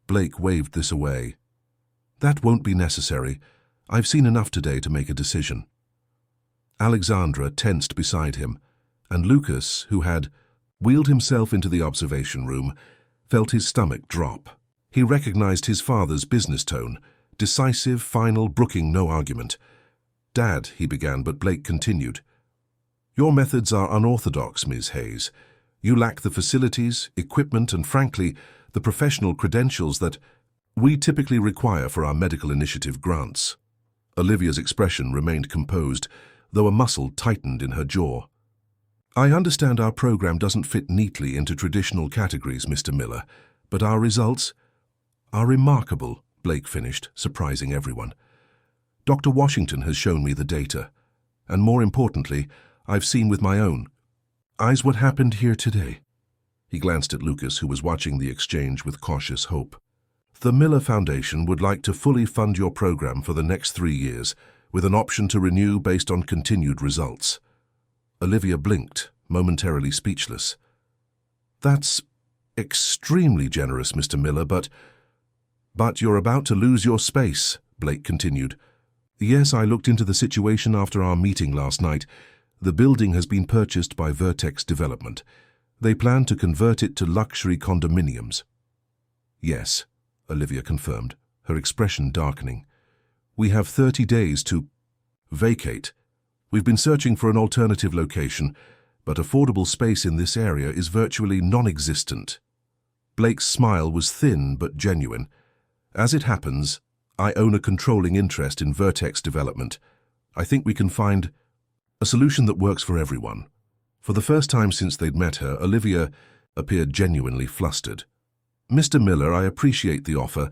[SPEAKER 1] Blake waved this away. "That won't be necessary. I've seen enough today to make a decision." Alexandra tensed beside him, and Lucas, who had wheeled himself into the observation room, felt his stomach drop. He recognized his father's business tone, decisive, final, brooking no argument. "Dad," he began, but Blake continued. "Your methods are unorthodox, Ms. Hayes. You lack the facilities, equipment, and frankly, the professional credentials that we typically require for our medical initiative grants." Olivia's expression remained composed, though a muscle tightened in her jaw. "I understand our program doesn't fit neatly into traditional categories, Mr. Miller, but our results are remarkable," Blake finished, surprising everyone. "Dr. Washington has shown me the data, and more importantly, I've seen with my own eyes what happened here today." He glanced at Lucas, who was watching the exchange with cautious hope. "The Miller Foundation would like to fully fund your program for the next 3 years, with an option to renew based on continued results." Olivia blinked, momentarily speechless. "That's extremely generous, Mr. Miller, but you're about to lose your space," Blake continued. "Yes, I looked into the situation after our meeting last night. The building has been purchased by Vertex Development. They plan to convert it to luxury condominiums." "Yes," Olivia confirmed, her expression darkening. "We have 30 days to vacate. We've been searching for an alternative location, but affordable space in this area is virtually non-existent." Blake's smile was thin but genuine. "As it happens, I own a controlling interest in Vertex Development. I think we can find a solution that works for everyone." For the first time since they'd met her, Olivia appeared genuinely flustered. "Mr. Miller, I appreciate the offer,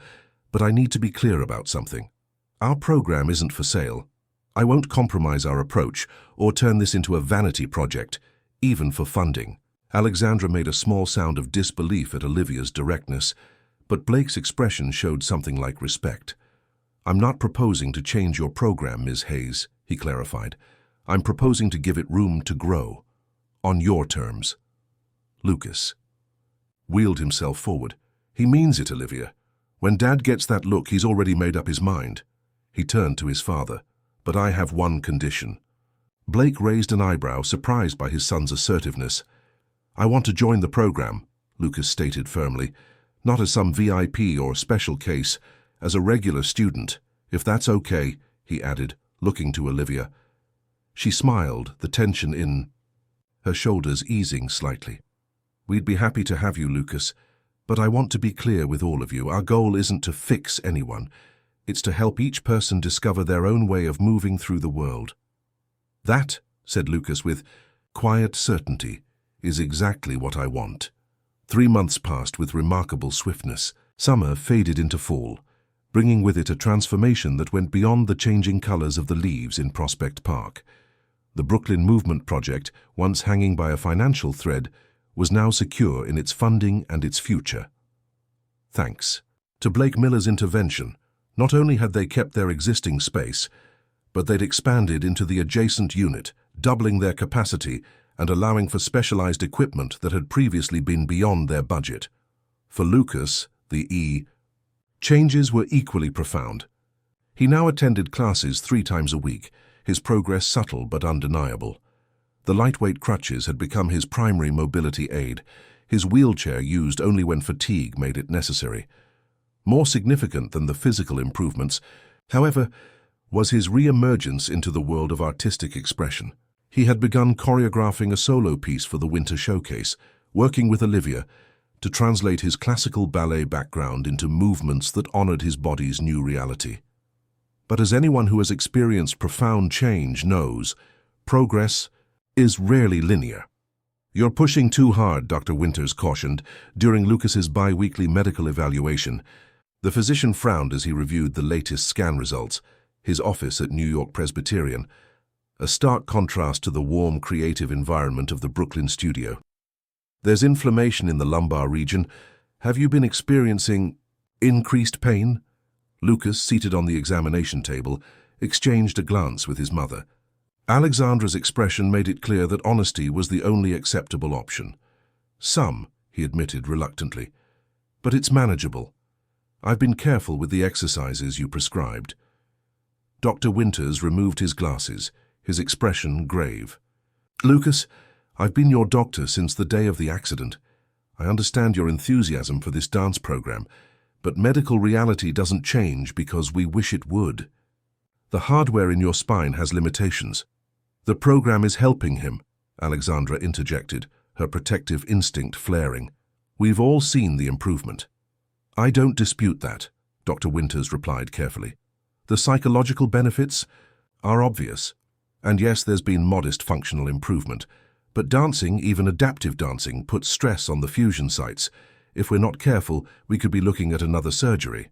[SPEAKER 1] but I need to be clear about something. Our program isn't for sale. I won't compromise our approach or turn this into a vanity project, even for funding." Alexandra made a small sound of disbelief at Olivia's directness, but Blake's expression showed something like respect. "I'm not proposing to change your program, Ms. Hayes," he clarified. "I'm proposing to give it room to grow, on your terms." Lucas wheeled himself forward. "He means it, Olivia. When Dad gets that look, he's already made up his mind." He turned to his father. "But I have one condition." Blake raised an eyebrow, surprised by his son's assertiveness. "I want to join the program," Lucas stated firmly, "not as some VIP or special case, as a regular student. If that's okay," he added, looking to Olivia. She smiled, the tension in her shoulders easing slightly. "We'd be happy to have you, Lucas, but I want to be clear with all of you. Our goal isn't to fix anyone. It's to help each person discover their own way of moving through the world." "That," said Lucas with quiet certainty, "is exactly what I want." 3 months passed with remarkable swiftness. Summer faded into fall, bringing with it a transformation that went beyond the changing colors of the leaves in Prospect Park. The Brooklyn Movement Project, once hanging by a financial thread, was now secure in its funding and its future. Thanks to Blake Miller's intervention, not only had they kept their existing space, but they'd expanded into the adjacent unit, doubling their capacity and allowing for specialized equipment that had previously been beyond their budget. For Lucas, the changes were equally profound. He now attended classes 3 times a week, his progress subtle but undeniable. The lightweight crutches had become his primary mobility aid, his wheelchair used only when fatigue made it necessary. More significant than the physical improvements, however, was his re-emergence into the world of artistic expression. He had begun choreographing a solo piece for the Winter Showcase, working with Olivia to translate his classical ballet background into movements that honored his body's new reality. But as anyone who has experienced profound change knows, progress is rarely linear. "You're pushing too hard," Dr. Winters cautioned during Lucas's bi-weekly medical evaluation. The physician frowned as he reviewed the latest scan results, his office at New York Presbyterian, a stark contrast to the warm, creative environment of the Brooklyn studio. "There's inflammation in the lumbar region. Have you been experiencing increased pain?" Lucas, seated on the examination table, exchanged a glance with his mother. Alexandra's expression made it clear that honesty was the only acceptable option. "Some," he admitted reluctantly, "but it's manageable. I've been careful with the exercises you prescribed." Dr. Winters removed his glasses, his expression grave. "Lucas, I've been your doctor since the day of the accident. I understand your enthusiasm for this dance program, but medical reality doesn't change because we wish it would. The hardware in your spine has limitations. The program is helping him," Alexandra interjected, her protective instinct flaring. "We've all seen the improvement." "I don't dispute that," Dr. Winters replied carefully. "The psychological benefits are obvious. And yes, there's been modest functional improvement. But dancing, even adaptive dancing, puts stress on the fusion sites. If we're not careful, we could be looking at another surgery."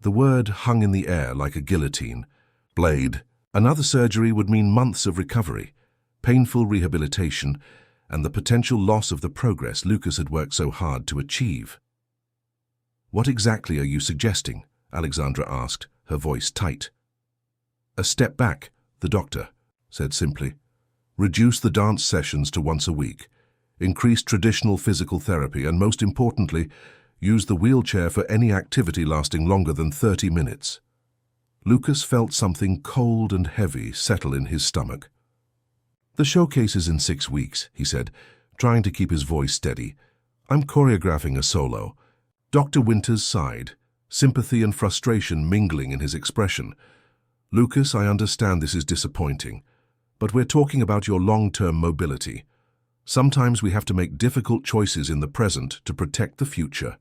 [SPEAKER 1] The word hung in the air like a guillotine. Blade. Another surgery would mean months of recovery, painful rehabilitation, and the potential loss of the progress Lucas had worked so hard to achieve. "What exactly are you suggesting?" Alexandra asked, her voice tight. "A step back," the doctor said simply. "Reduce the dance sessions to once a week. Increase traditional physical therapy, and most importantly, use the wheelchair for any activity lasting longer than 30 minutes. Lucas felt something cold and heavy settle in his stomach. "The showcase is in 6 weeks," he said, trying to keep his voice steady. "I'm choreographing a solo." Dr. Winters sighed, sympathy and frustration mingling in his expression. "Lucas, I understand this is disappointing, but we're talking about your long-term mobility. Sometimes we have to make difficult choices in the present to protect the future."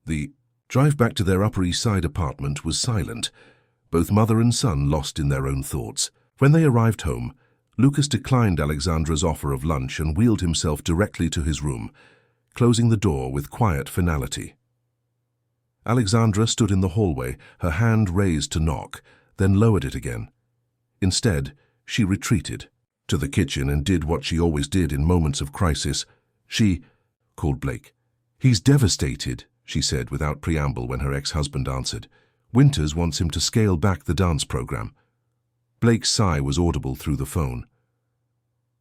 [SPEAKER 1] The drive back to their Upper East Side apartment was silent, both mother and son lost in their own thoughts. When they arrived home, Lucas declined Alexandra's offer of lunch and wheeled himself directly to his room, closing the door with quiet finality. Alexandra stood in the hallway, her hand raised to knock, then lowered it again. Instead, she retreated to the kitchen and did what she always did in moments of crisis. "She," called Blake. "He's devastated," she said without preamble when her ex-husband answered. "Winters wants him to scale back the dance program." Blake's sigh was audible through the phone.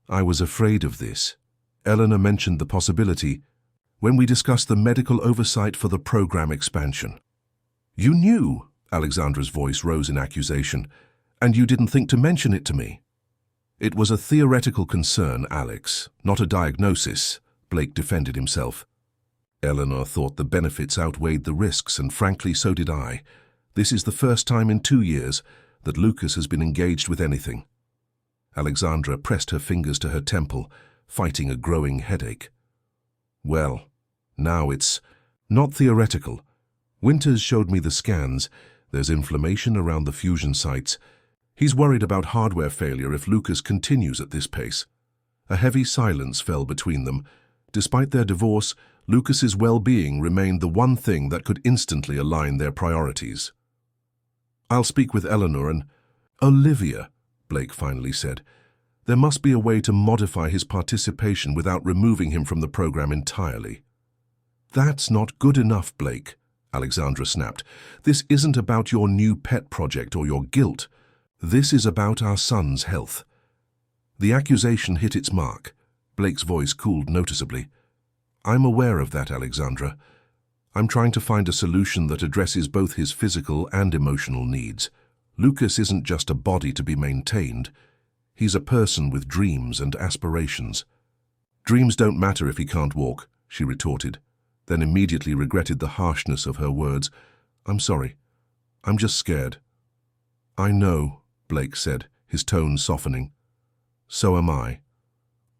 [SPEAKER 1] "I was afraid of this. Eleanor mentioned the possibility when we discussed the medical oversight for the program expansion." "You knew," Alexandra's voice rose in accusation, "and you didn't think to mention it to me." "It was a theoretical concern, Alex, not a diagnosis," Blake defended himself. "Eleanor thought the benefits outweighed the risks, and frankly, so did I. This is the first time in 2 years that Lucas has been engaged with anything." Alexandra pressed her fingers to her temple, fighting a growing headache. "Well, now it's not theoretical. Winters showed me the scans. There's inflammation around the fusion sites. He's worried about hardware failure if Lucas continues at this pace." A heavy silence fell between them. Despite their divorce, Lucas's well-being remained the one thing that could instantly align their priorities. "I'll speak with Eleanor and—" "Olivia," Blake finally said. "There must be a way to modify his participation without removing him from the program entirely." "That's not good enough, Blake," Alexandra snapped. "This isn't about your new pet project or your guilt. This is about our son's health." The accusation hit its mark. Blake's voice cooled noticeably. "I'm aware of that, Alexandra. I'm trying to find a solution that addresses both his physical and emotional needs. Lucas isn't just a body to be maintained. He's a person with dreams and aspirations." "Dreams don't matter if he can't walk," she retorted, then immediately regretted the harshness of her words. "I'm sorry. I'm just scared." I know, Blake said, his tone softening. So am I.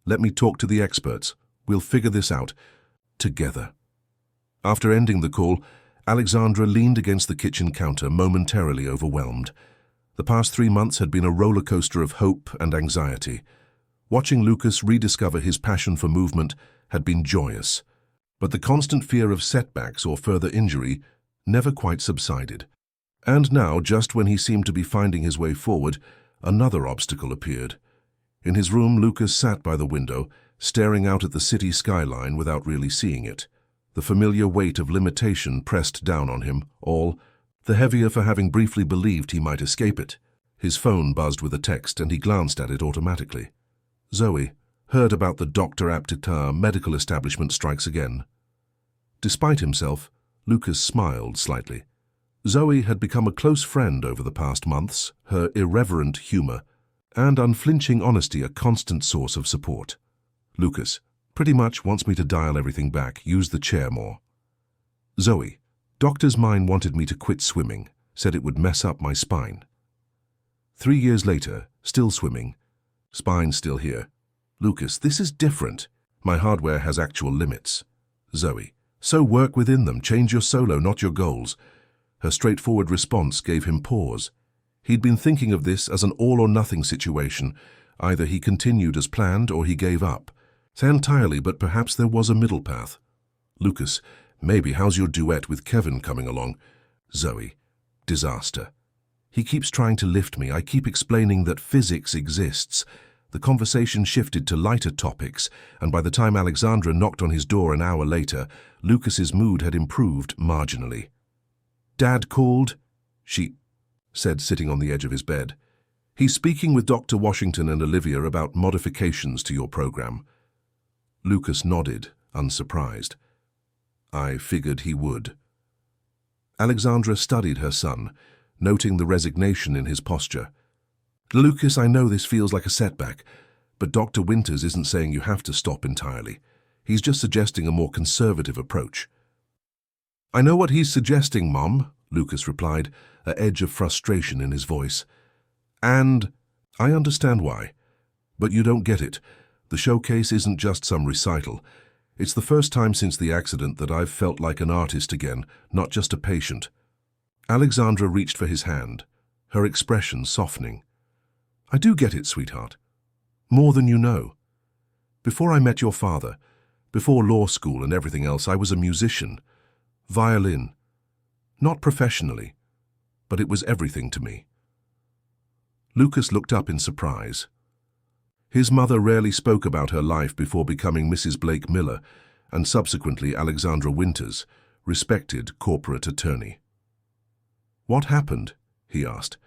[SPEAKER 1] Let me talk to the experts. We'll figure this out. Together. After ending the call, Alexandra leaned against the kitchen counter, momentarily overwhelmed. The past 3 months had been a roller coaster of hope and anxiety. Watching Lucas rediscover his passion for movement had been joyous, but the constant fear of setbacks or further injury never quite subsided. And now, just when he seemed to be finding his way forward, another obstacle appeared. In his room, Lucas sat by the window, staring out at the city skyline without really seeing it. The familiar weight of limitation pressed down on him, all the heavier for having briefly believed he might escape it. His phone buzzed with a text, and he glanced at it automatically. Zoe, heard about the Dr. Aptitar medical establishment strikes again. Despite himself, Lucas smiled slightly. Zoe had become a close friend over the past months, her irreverent humor and unflinching honesty a constant source of support. Lucas pretty much wants me to dial everything back, use the chair more. Zoe, doctor's mine wanted me to quit swimming, said it would mess up my spine. 3 years later, still swimming, spine still here. Lucas, this is different. My hardware has actual limits. Zoe, so work within them, change your solo, not your goals. Her straightforward response gave him pause. He'd been thinking of this as an all-or-nothing situation. Either he continued as planned or he gave up. Say entirely, but perhaps there was a middle path. Lucas, maybe how's your duet with Kevin coming along? Zoe, disaster. He keeps trying to lift me. I keep explaining that physics exists. The conversation shifted to lighter topics, and by the time Alexandra knocked on his door an hour later, Lucas's mood had improved marginally. Dad called, she said, sitting on the edge of his bed. He's speaking with Dr. Washington and Olivia about modifications to your program. Lucas nodded, unsurprised. I figured he would. Alexandra studied her son, noting the resignation in his posture. Lucas, I know this feels like a setback, but Dr. Winters isn't saying you have to stop entirely. He's just suggesting a more conservative approach. I know what he's suggesting, Mom, Lucas replied, an edge of frustration in his voice. And I understand why. But you don't get it. The showcase isn't just some recital. It's the first time since the accident that I've felt like an artist again, not just a patient. Alexandra reached for his hand, her expression softening. I do get it, sweetheart. More than you know. Before I met your father, before law school and everything else, I was a musician. Violin. Not professionally, but it was everything to me. Lucas looked up in surprise. His mother rarely spoke about her life before becoming Mrs. Blake Miller and subsequently Alexandra Winters, respected corporate attorney. What happened? He asked.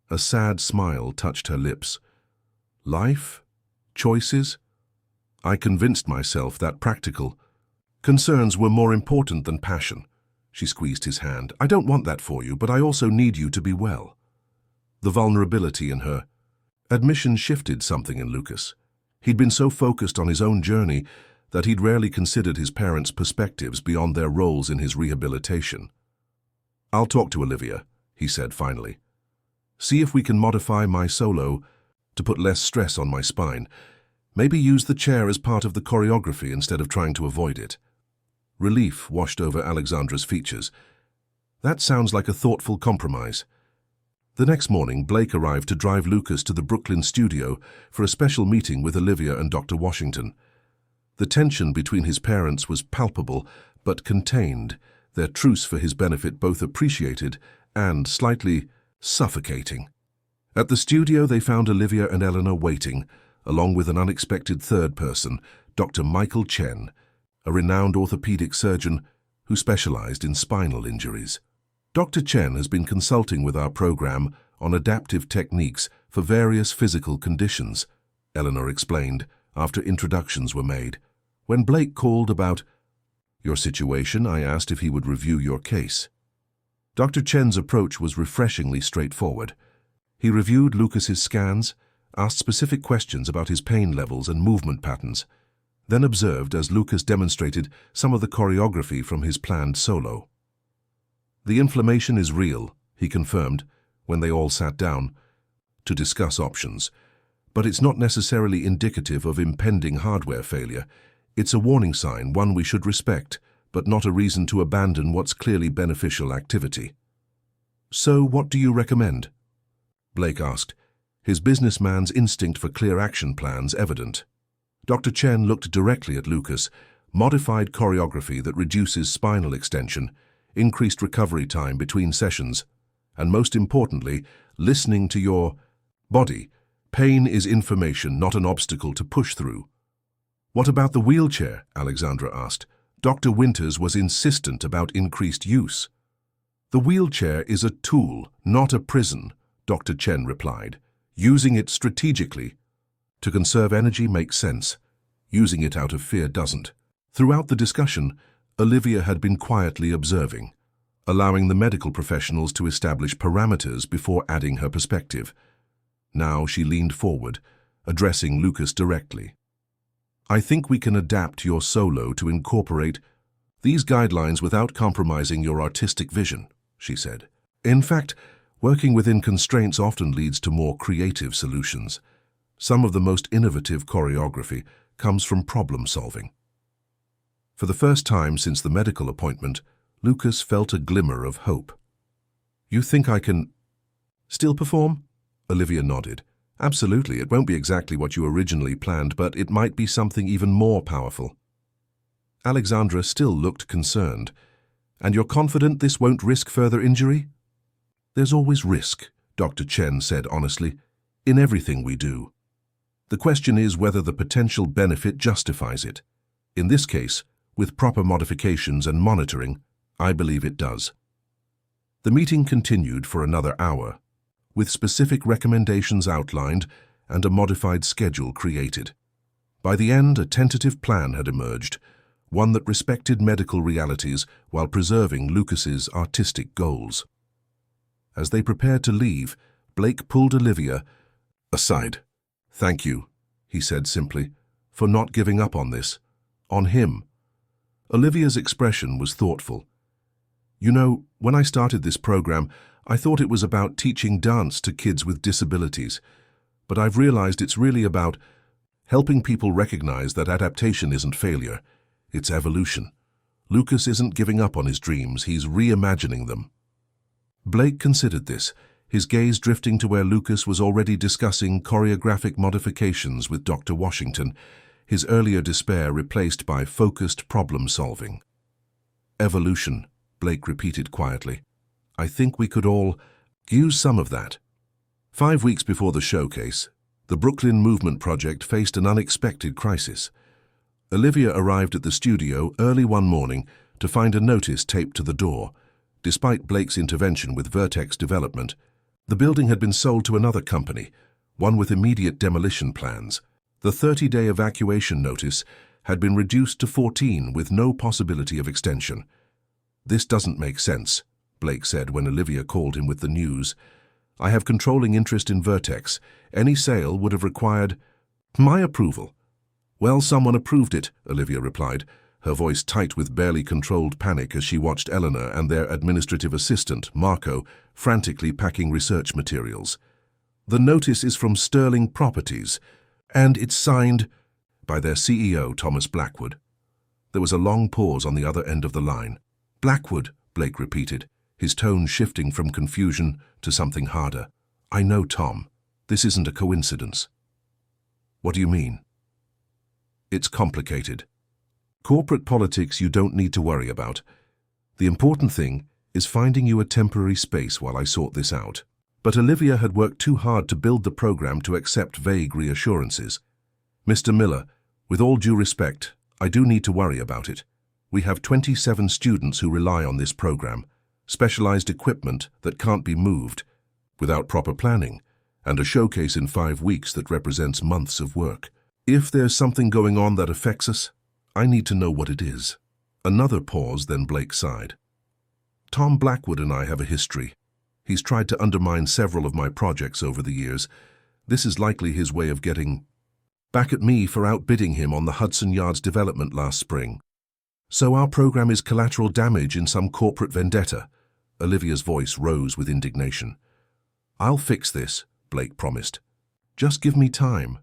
[SPEAKER 1] A sad smile touched her lips. Life? Choices? I convinced myself that practical concerns were more important than passion. She squeezed his hand. I don't want that for you, but I also need you to be well. The vulnerability in her admission shifted something in Lucas. He'd been so focused on his own journey that he'd rarely considered his parents' perspectives beyond their roles in his rehabilitation. I'll talk to Olivia, he said finally. See if we can modify my solo to put less stress on my spine. Maybe use the chair as part of the choreography instead of trying to avoid it. Relief washed over Alexandra's features. That sounds like a thoughtful compromise. The next morning, Blake arrived to drive Lucas to the Brooklyn studio for a special meeting with Olivia and Dr. Washington. The tension between his parents was palpable but contained, their truce for his benefit both appreciated and slightly suffocating. At the studio, they found Olivia and Eleanor waiting, along with an unexpected third person, Dr. Michael Chen, a renowned orthopedic surgeon who specialized in spinal injuries. Dr. Chen has been consulting with our program on adaptive techniques for various physical conditions, Eleanor explained after introductions were made. When Blake called about your situation, I asked if he would review your case. Dr. Chen's approach was refreshingly straightforward. He reviewed Lucas's scans, asked specific questions about his pain levels and movement patterns, then observed as Lucas demonstrated some of the choreography from his planned solo. The inflammation is real, he confirmed, when they all sat down to discuss options. But it's not necessarily indicative of impending hardware failure. It's a warning sign, one we should respect, but not a reason to abandon what's clearly beneficial activity. So what do you recommend? Blake asked, his businessman's instinct for clear action plans evident. Dr. Chen looked directly at Lucas. Modified choreography that reduces spinal extension, increased recovery time between sessions, and most importantly, listening to your body. Pain is information, not an obstacle to push through. What about the wheelchair? Alexandra asked. Dr. Winters was insistent about increased use. The wheelchair is a tool, not a prison, Dr. Chen replied. Using it strategically to conserve energy makes sense. Using it out of fear doesn't. Throughout the discussion, Olivia had been quietly observing, allowing the medical professionals to establish parameters before adding her perspective. Now she leaned forward, addressing Lucas directly. I think we can adapt your solo to incorporate these guidelines without compromising your artistic vision, she said. In fact, working within constraints often leads to more creative solutions. Some of the most innovative choreography comes from problem solving. For the first time since the medical appointment, Lucas felt a glimmer of hope. You think I can still perform? Olivia nodded. Absolutely, it won't be exactly what you originally planned, but it might be something even more powerful. Alexandra still looked concerned. And you're confident this won't risk further injury? There's always risk, Dr. Chen said honestly, in everything we do. The question is whether the potential benefit justifies it. In this case, with proper modifications and monitoring, I believe it does. The meeting continued for another hour, with specific recommendations outlined and a modified schedule created. By the end, a tentative plan had emerged, one that respected medical realities while preserving Lucas's artistic goals. As they prepared to leave, Blake pulled Olivia aside. Thank you, he said simply, for not giving up on this, on him. Olivia's expression was thoughtful. You know, when I started this program, I thought it was about teaching dance to kids with disabilities, but I've realized it's really about helping people recognize that adaptation isn't failure, it's evolution. Lucas isn't giving up on his dreams, he's reimagining them. Blake considered this, his gaze drifting to where Lucas was already discussing choreographic modifications with Dr. Washington, his earlier despair replaced by focused problem-solving. Evolution, Blake repeated quietly. I think we could all use some of that. 5 weeks before the showcase, the Brooklyn Movement Project faced an unexpected crisis. Olivia arrived at the studio early one morning to find a notice taped to the door. Despite Blake's intervention with Vertex Development, the building had been sold to another company, one with immediate demolition plans. The 30-day evacuation notice had been reduced to 14 with no possibility of extension. This doesn't make sense, Blake said when Olivia called him with the news. I have controlling interest in Vertex. Any sale would have required my approval. Well, someone approved it, Olivia replied, her voice tight with barely controlled panic as she watched Eleanor and their administrative assistant, Marco, frantically packing research materials. The notice is from Sterling Properties, and it's signed by their CEO, Thomas Blackwood. There was a long pause on the other end of the line. Blackwood, Blake repeated, his tone shifting from confusion to something harder. I know Tom. This isn't a coincidence. What do you mean? It's complicated. Corporate politics you don't need to worry about. The important thing is finding you a temporary space while I sort this out. But Olivia had worked too hard to build the program to accept vague reassurances. Mr. Miller, with all due respect, I do need to worry about it. We have 27 students who rely on this program, specialized equipment that can't be moved without proper planning, and a showcase in 5 weeks that represents months of work. If there's something going on that affects us, I need to know what it is. Another pause, then Blake sighed. Tom Blackwood and I have a history. He's tried to undermine several of my projects over the years. This is likely his way of getting back at me for outbidding him on the Hudson Yards development last spring. So our program is collateral damage in some corporate vendetta. Olivia's voice rose with indignation. "I'll fix this," Blake promised. "Just give me time."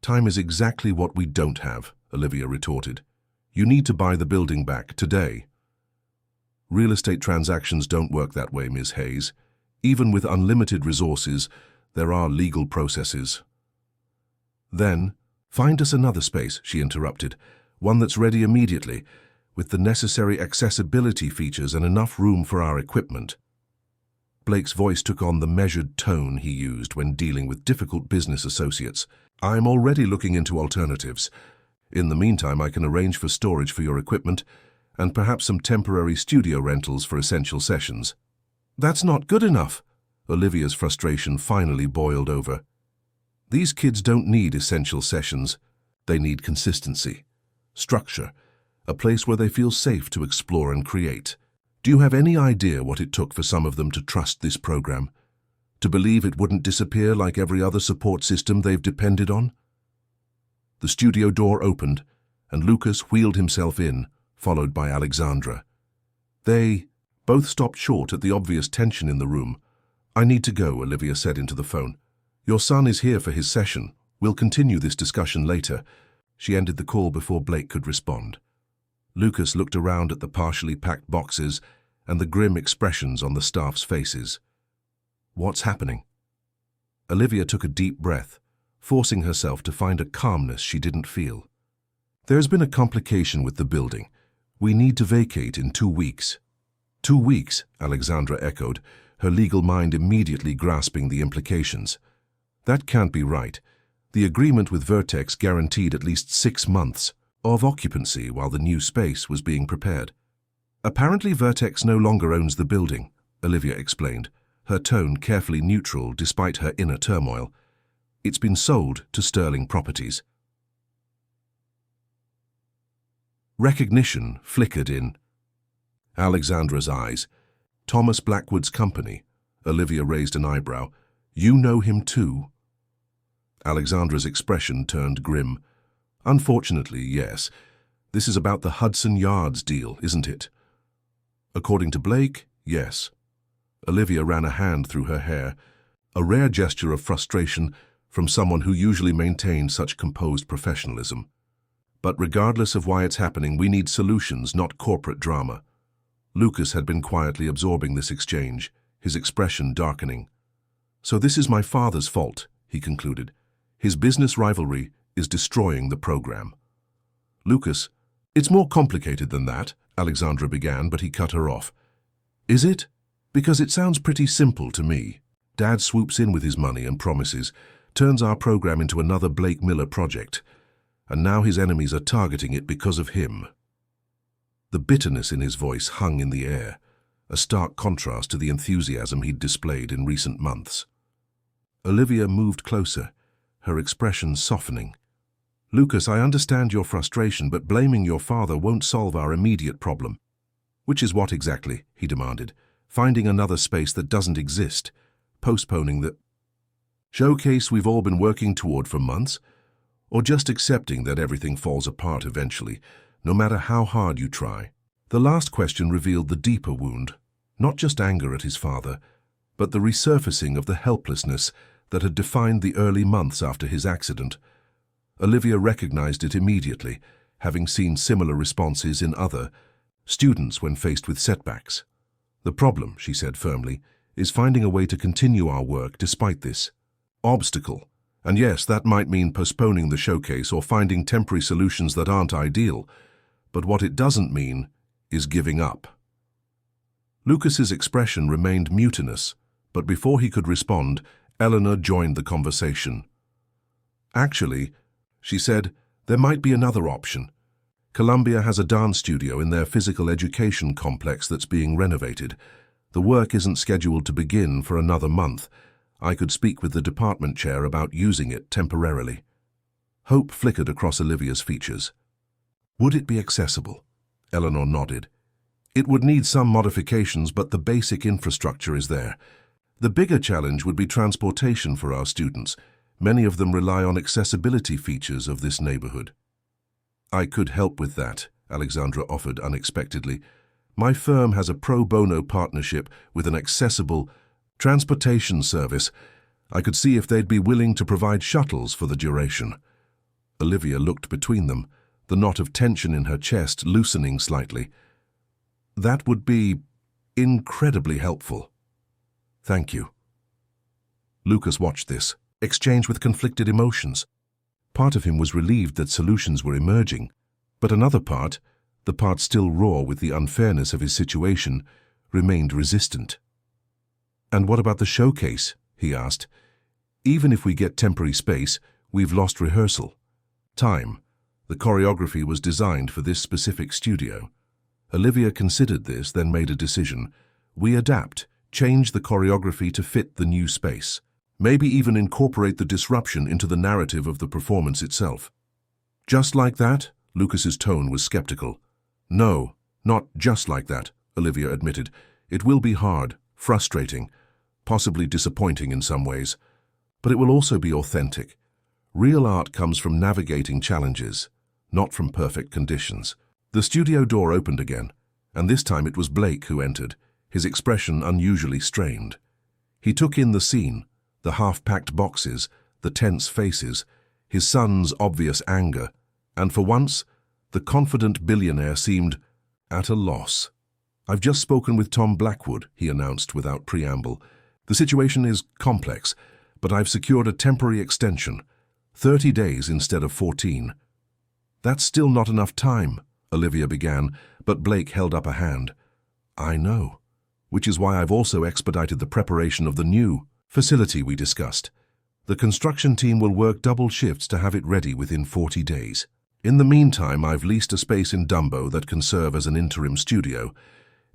[SPEAKER 1] "Time is exactly what we don't have," Olivia retorted. "You need to buy the building back today." "Real estate transactions don't work that way, Ms. Hayes. Even with unlimited resources, there are legal processes." "Then, find us another space," she interrupted, "one that's ready immediately, with the necessary accessibility features and enough room for our equipment." Blake's voice took on the measured tone he used when dealing with difficult business associates. "I'm already looking into alternatives. In the meantime, I can arrange for storage for your equipment and perhaps some temporary studio rentals for essential sessions." "That's not good enough." Olivia's frustration finally boiled over. "These kids don't need essential sessions. They need consistency, structure, a place where they feel safe to explore and create. Do you have any idea what it took for some of them to trust this program? To believe it wouldn't disappear like every other support system they've depended on?" The studio door opened, and Lucas wheeled himself in, followed by Alexandra. They both stopped short at the obvious tension in the room. "I need to go," Olivia said into the phone. "Your son is here for his session. We'll continue this discussion later." She ended the call before Blake could respond. Lucas looked around at the partially packed boxes and the grim expressions on the staff's faces. "What's happening?" Olivia took a deep breath, forcing herself to find a calmness she didn't feel. "There's been a complication with the building. We need to vacate in 2 weeks." 2 weeks, Alexandra echoed, her legal mind immediately grasping the implications. "That can't be right. The agreement with Vertex guaranteed at least 6 months of occupancy while the new space was being prepared." "Apparently Vertex no longer owns the building," Olivia explained, her tone carefully neutral despite her inner turmoil. "It's been sold to Sterling Properties." Recognition flickered in Alexandra's eyes. "Thomas Blackwood's company?" Olivia raised an eyebrow. "You know him too?" Alexandra's expression turned grim. "Unfortunately, yes. This is about the Hudson Yards deal, isn't it?" "According to Blake, yes." Olivia ran a hand through her hair, a rare gesture of frustration from someone who usually maintained such composed professionalism. "But regardless of why it's happening, we need solutions, not corporate drama." Lucas had been quietly absorbing this exchange, his expression darkening. "So this is my father's fault," he concluded. "His business rivalry is destroying the program." "Lucas, it's more complicated than that," Alexandra began, but he cut her off. "Is it? Because it sounds pretty simple to me. Dad swoops in with his money and promises, turns our program into another Blake Miller project, and now his enemies are targeting it because of him." The bitterness in his voice hung in the air, a stark contrast to the enthusiasm he'd displayed in recent months. Olivia moved closer, her expression softening. "Lucas, I understand your frustration, but blaming your father won't solve our immediate problem." "Which is what exactly?" he demanded. "Finding another space that doesn't exist, postponing the showcase we've all been working toward for months, or just accepting that everything falls apart eventually, no matter how hard you try?" The last question revealed the deeper wound, not just anger at his father, but the resurfacing of the helplessness that had defined the early months after his accident. Olivia recognized it immediately, having seen similar responses in other students when faced with setbacks. "The problem," she said firmly, "is finding a way to continue our work despite this obstacle. And yes, that might mean postponing the showcase or finding temporary solutions that aren't ideal, but what it doesn't mean is giving up." Lucas's expression remained mutinous, but before he could respond, Eleanor joined the conversation. "Actually," she said, "there might be another option. Columbia has a dance studio in their physical education complex that's being renovated. The work isn't scheduled to begin for another month. I could speak with the department chair about using it temporarily." Hope flickered across Olivia's features. "Would it be accessible?" Eleanor nodded. "It would need some modifications, but the basic infrastructure is there. The bigger challenge would be transportation for our students. Many of them rely on accessibility features of this neighborhood." "I could help with that," Alexandra offered unexpectedly. "My firm has a pro bono partnership with an accessible Transportation service. I could see if they'd be willing to provide shuttles for the duration. Olivia looked between them, the knot of tension in her chest loosening slightly. That would be incredibly helpful. Thank you. Lucas watched this, exchanged with conflicted emotions. Part of him was relieved that solutions were emerging, but another part, the part still raw with the unfairness of his situation, remained resistant. "And what about the showcase?" he asked. "Even if we get temporary space, we've lost rehearsal. Time. The choreography was designed for this specific studio." Olivia considered this, then made a decision. "We adapt, change the choreography to fit the new space. Maybe even incorporate the disruption into the narrative of the performance itself." "Just like that?" Lucas's tone was skeptical. "No, not just like that," Olivia admitted. "It will be hard, frustrating, possibly disappointing in some ways. But it will also be authentic. Real art comes from navigating challenges, not from perfect conditions." The studio door opened again, and this time it was Blake who entered, his expression unusually strained. He took in the scene, the half-packed boxes, the tense faces, his son's obvious anger, and for once, the confident billionaire seemed at a loss. "I've just spoken with Tom Blackwood," he announced without preamble. "The situation is complex, but I've secured a temporary extension, 30 days instead of 14. "That's still not enough time," Olivia began, but Blake held up a hand. "I know, which is why I've also expedited the preparation of the new facility we discussed. The construction team will work double shifts to have it ready within 40 days. In the meantime, I've leased a space in Dumbo that can serve as an interim studio.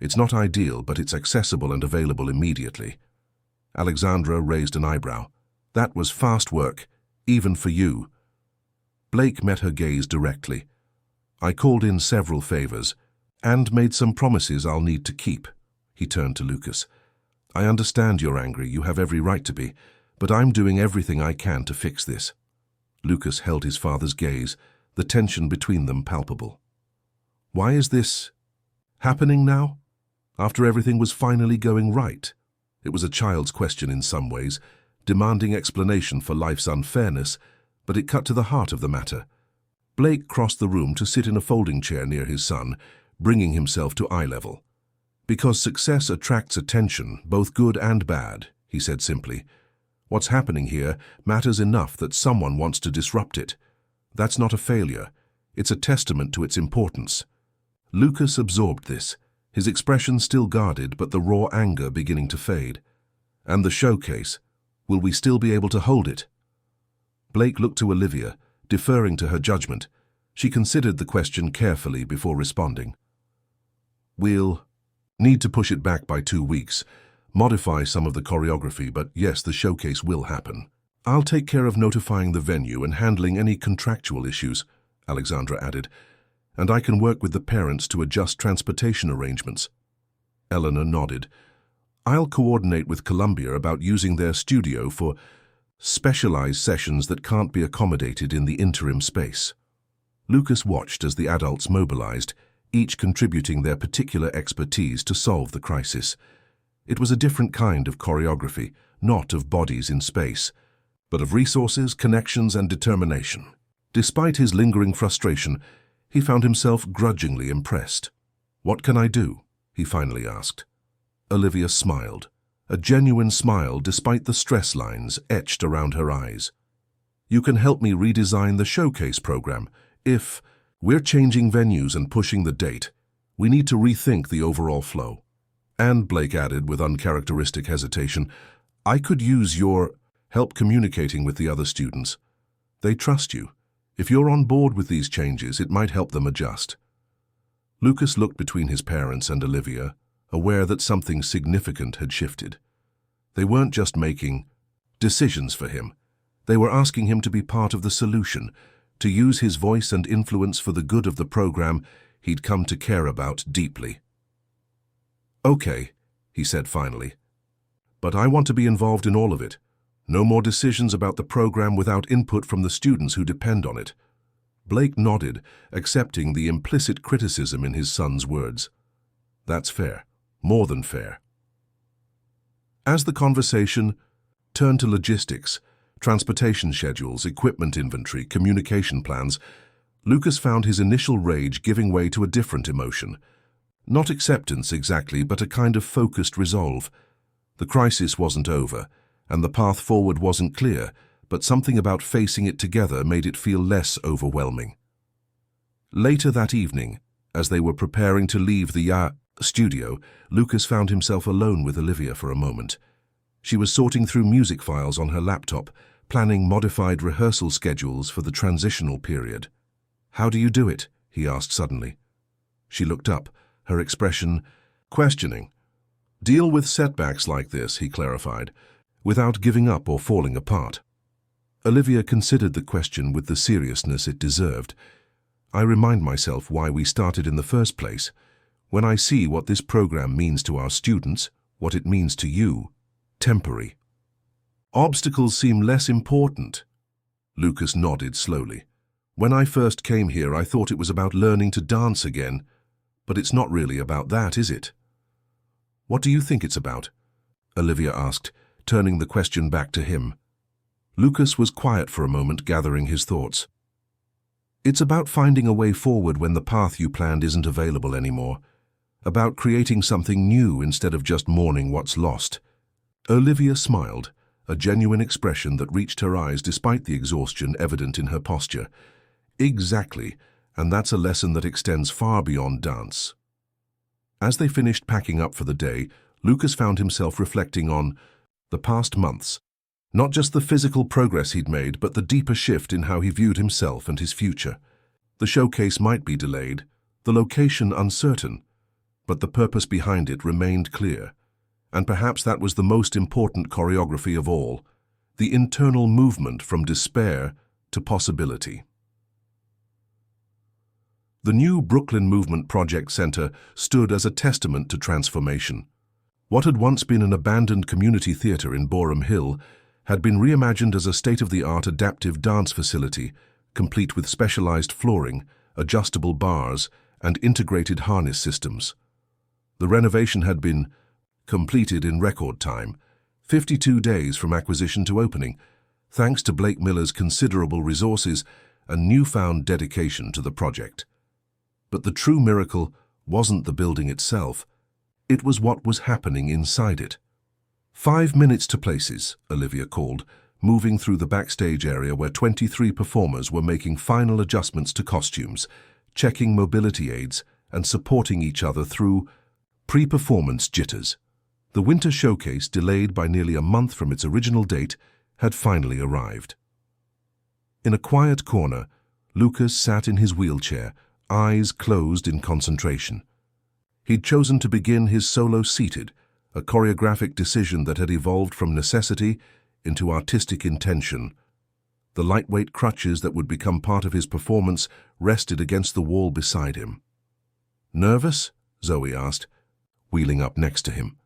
[SPEAKER 1] It's not ideal, but it's accessible and available immediately." Alexandra raised an eyebrow. "That was fast work, even for you." Blake met her gaze directly. "I called in several favors, and made some promises I'll need to keep." He turned to Lucas. "I understand you're angry, you have every right to be, but I'm doing everything I can to fix this." Lucas held his father's gaze, the tension between them palpable. "Why is this happening now? After everything was finally going right?" It was a child's question in some ways, demanding explanation for life's unfairness, but it cut to the heart of the matter. Blake crossed the room to sit in a folding chair near his son, bringing himself to eye level. "Because success attracts attention, both good and bad," he said simply. "What's happening here matters enough that someone wants to disrupt it. That's not a failure. It's a testament to its importance." Lucas absorbed this, his expression still guarded but the raw anger beginning to fade. "And the showcase, will we still be able to hold it?" Blake looked to Olivia, deferring to her judgment. She considered the question carefully before responding. "We'll need to push it back by 2 weeks, modify some of the choreography, but yes, the showcase will happen. I'll take care of notifying the venue and handling any contractual issues," Alexandra added, "and I can work with the parents to adjust transportation arrangements." Eleanor nodded. "I'll coordinate with Columbia about using their studio for specialized sessions that can't be accommodated in the interim space." Lucas watched as the adults mobilized, each contributing their particular expertise to solve the crisis. It was a different kind of choreography, not of bodies in space, but of resources, connections, and determination. Despite his lingering frustration, he found himself grudgingly impressed. "What can I do?" he finally asked. Olivia smiled, a genuine smile despite the stress lines etched around her eyes. "You can help me redesign the showcase program. If we're changing venues and pushing the date, we need to rethink the overall flow." And Blake added with uncharacteristic hesitation, "I could use your help communicating with the other students. They trust you. If you're on board with these changes, it might help them adjust." Lucas looked between his parents and Olivia, aware that something significant had shifted. They weren't just making decisions for him. They were asking him to be part of the solution, to use his voice and influence for the good of the program he'd come to care about deeply. "Okay," he said finally, "but I want to be involved in all of it. No more decisions about the program without input from the students who depend on it." Blake nodded, accepting the implicit criticism in his son's words. "That's fair. More than fair." As the conversation turned to logistics, transportation schedules, equipment inventory, communication plans, Lucas found his initial rage giving way to a different emotion. Not acceptance exactly, but a kind of focused resolve. The crisis wasn't over, and the path forward wasn't clear, but something about facing it together made it feel less overwhelming. Later that evening, as they were preparing to leave the studio, Lucas found himself alone with Olivia for a moment. She was sorting through music files on her laptop, planning modified rehearsal schedules for the transitional period. "How do you do it?" he asked suddenly. She looked up, her expression questioning. "Deal with setbacks like this," he clarified, "without giving up or falling apart." Olivia considered the question with the seriousness it deserved. "I remind myself why we started in the first place. When I see what this program means to our students, what it means to you, temporary. Obstacles seem less important." Lucas nodded slowly. "When I first came here, I thought it was about learning to dance again, but it's not really about that, is it?" "What do you think it's about?" Olivia asked, turning the question back to him. Lucas was quiet for a moment, gathering his thoughts. "It's about finding a way forward when the path you planned isn't available anymore. About creating something new instead of just mourning what's lost." Olivia smiled, a genuine expression that reached her eyes despite the exhaustion evident in her posture. "Exactly, and that's a lesson that extends far beyond dance." As they finished packing up for the day, Lucas found himself reflecting on the past months. Not just the physical progress he'd made, but the deeper shift in how he viewed himself and his future. The showcase might be delayed, the location uncertain, but the purpose behind it remained clear. And perhaps that was the most important choreography of all, the internal movement from despair to possibility. The new Brooklyn Movement Project Center stood as a testament to transformation. What had once been an abandoned community theater in Boerum Hill had been reimagined as a state-of-the-art adaptive dance facility, complete with specialized flooring, adjustable bars, and integrated harness systems. The renovation had been completed in record time, 52 days from acquisition to opening, thanks to Blake Miller's considerable resources and newfound dedication to the project. But the true miracle wasn't the building itself, it was what was happening inside it. 5 minutes to places, Olivia called, moving through the backstage area where 23 performers were making final adjustments to costumes, checking mobility aids, and supporting each other through pre-performance jitters. The winter showcase, delayed by nearly a month from its original date, had finally arrived. In a quiet corner, Lucas sat in his wheelchair, eyes closed in concentration. He'd chosen to begin his solo seated, a choreographic decision that had evolved from necessity into artistic intention. The lightweight crutches that would become part of his performance rested against the wall beside him. "Nervous?" Zoe asked, wheeling up next to him.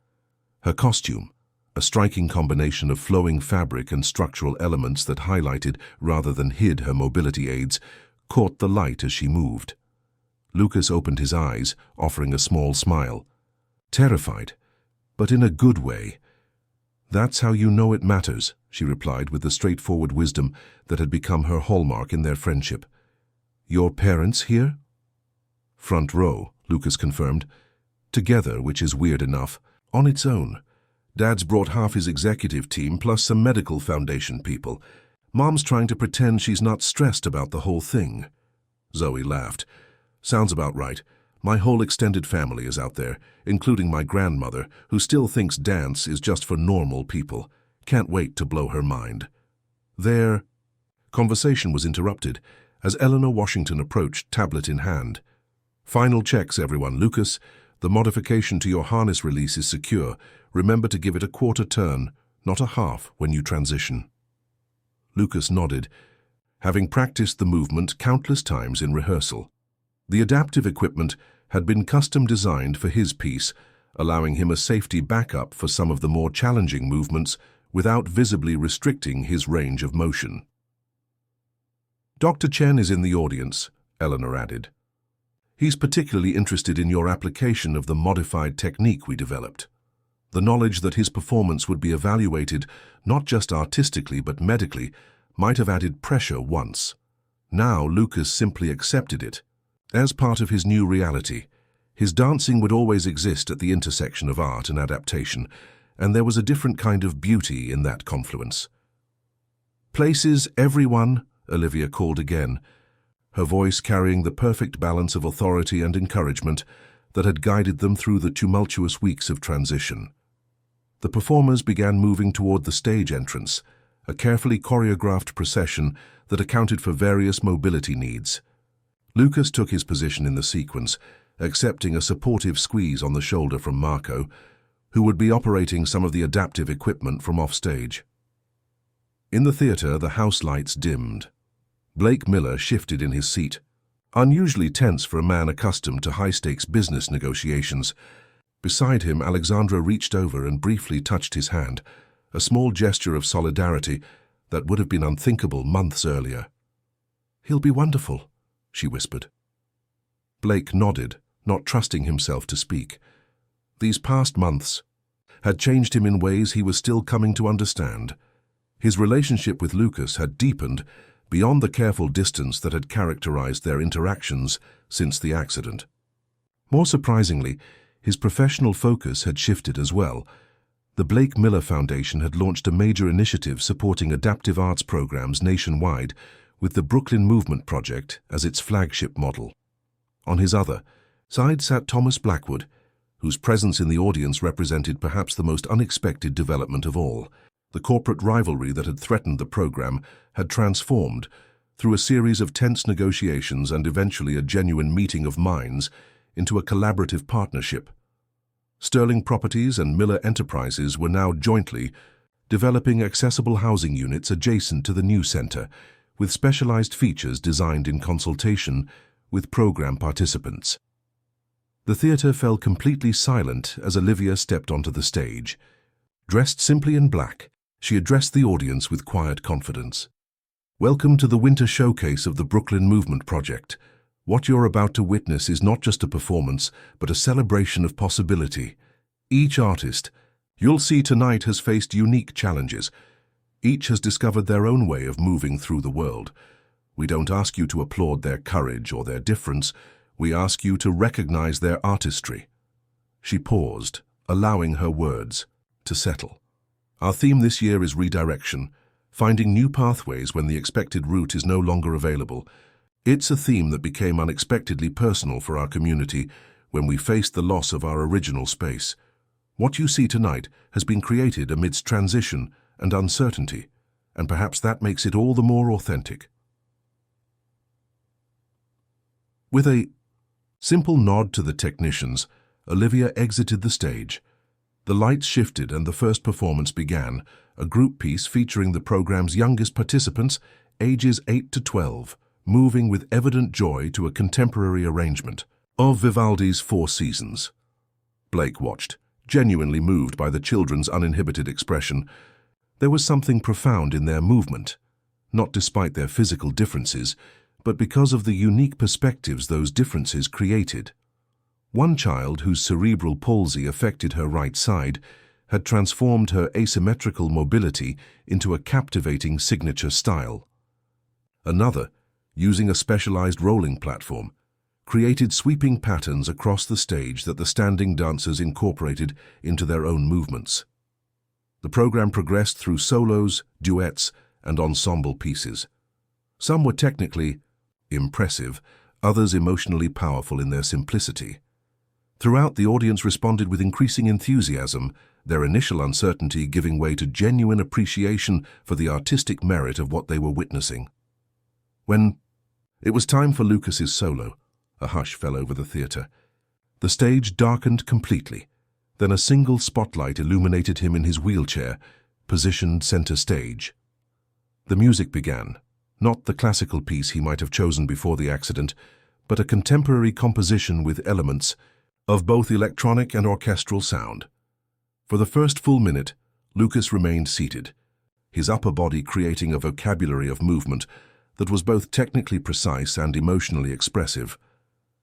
[SPEAKER 1] Her costume, a striking combination of flowing fabric and structural elements that highlighted rather than hid her mobility aids, caught the light as she moved. Lucas opened his eyes, offering a small smile. "Terrified, but in a good way." "That's how you know it matters," she replied with the straightforward wisdom that had become her hallmark in their friendship. "Your parents here?" "Front row," Lucas confirmed. "Together, which is weird enough. On its own. Dad's brought half his executive team plus some medical foundation people. Mom's trying to pretend she's not stressed about the whole thing." Zoe laughed. "Sounds about right. My whole extended family is out there, including my grandmother, who still thinks dance is just for normal people. Can't wait to blow her mind." Their conversation was interrupted as Eleanor Washington approached, tablet in hand. "Final checks, everyone. Lucas, the modification to your harness release is secure. Remember to give it a quarter turn, not a half, when you transition." Lucas nodded, having practiced the movement countless times in rehearsal. The adaptive equipment had been custom designed for his piece, allowing him a safety backup for some of the more challenging movements without visibly restricting his range of motion. "Dr. Chen is in the audience," Eleanor added. "He's particularly interested in your application of the modified technique we developed." The knowledge that his performance would be evaluated not just artistically but medically might have added pressure once. Now Lucas simply accepted it. As part of his new reality, his dancing would always exist at the intersection of art and adaptation, and there was a different kind of beauty in that confluence. "Places, everyone," Olivia called again, her voice carrying the perfect balance of authority and encouragement that had guided them through the tumultuous weeks of transition. The performers began moving toward the stage entrance, a carefully choreographed procession that accounted for various mobility needs. Lucas took his position in the sequence, accepting a supportive squeeze on the shoulder from Marco, who would be operating some of the adaptive equipment from offstage. In the theater, the house lights dimmed. Blake Miller shifted in his seat, unusually tense for a man accustomed to high-stakes business negotiations. Beside him, Alexandra reached over and briefly touched his hand, a small gesture of solidarity that would have been unthinkable months earlier. "He'll be wonderful," she whispered. Blake nodded, not trusting himself to speak. These past months had changed him in ways he was still coming to understand. His relationship with Lucas had deepened beyond the careful distance that had characterized their interactions since the accident. More surprisingly, his professional focus had shifted as well. The Blake Miller Foundation had launched a major initiative supporting adaptive arts programs nationwide, with the Brooklyn Movement Project as its flagship model. On his other side sat Thomas Blackwood, whose presence in the audience represented perhaps the most unexpected development of all. The corporate rivalry that had threatened the program had transformed through a series of tense negotiations and eventually a genuine meeting of minds into a collaborative partnership. Sterling Properties and Miller Enterprises were now jointly developing accessible housing units adjacent to the new center, with specialized features designed in consultation with program participants. The theater fell completely silent as Olivia stepped onto the stage. Dressed simply in black, she addressed the audience with quiet confidence. "Welcome to the winter showcase of the Brooklyn Movement Project. What you're about to witness is not just a performance, but a celebration of possibility. Each artist you'll see tonight has faced unique challenges. Each has discovered their own way of moving through the world. We don't ask you to applaud their courage or their difference. We ask you to recognize their artistry." She paused, allowing her words to settle. "Our theme this year is redirection, finding new pathways when the expected route is no longer available. It's a theme that became unexpectedly personal for our community when we faced the loss of our original space. What you see tonight has been created amidst transition and uncertainty, and perhaps that makes it all the more authentic." With a simple nod to the technicians, Olivia exited the stage. The lights shifted and the first performance began, a group piece featuring the program's youngest participants, ages 8 to 12, moving with evident joy to a contemporary arrangement of Vivaldi's Four Seasons. Blake watched, genuinely moved by the children's uninhibited expression. There was something profound in their movement, not despite their physical differences, but because of the unique perspectives those differences created. One child, whose cerebral palsy affected her right side, had transformed her asymmetrical mobility into a captivating signature style. Another, using a specialized rolling platform, created sweeping patterns across the stage that the standing dancers incorporated into their own movements. The program progressed through solos, duets, and ensemble pieces. Some were technically impressive, others emotionally powerful in their simplicity. Throughout, the audience responded with increasing enthusiasm, their initial uncertainty giving way to genuine appreciation for the artistic merit of what they were witnessing. When it was time for Lucas's solo, a hush fell over the theater. The stage darkened completely. Then a single spotlight illuminated him in his wheelchair, positioned center stage. The music began, not the classical piece he might have chosen before the accident, but a contemporary composition with elements of both electronic and orchestral sound. For the first full minute, Lucas remained seated, his upper body creating a vocabulary of movement that was both technically precise and emotionally expressive.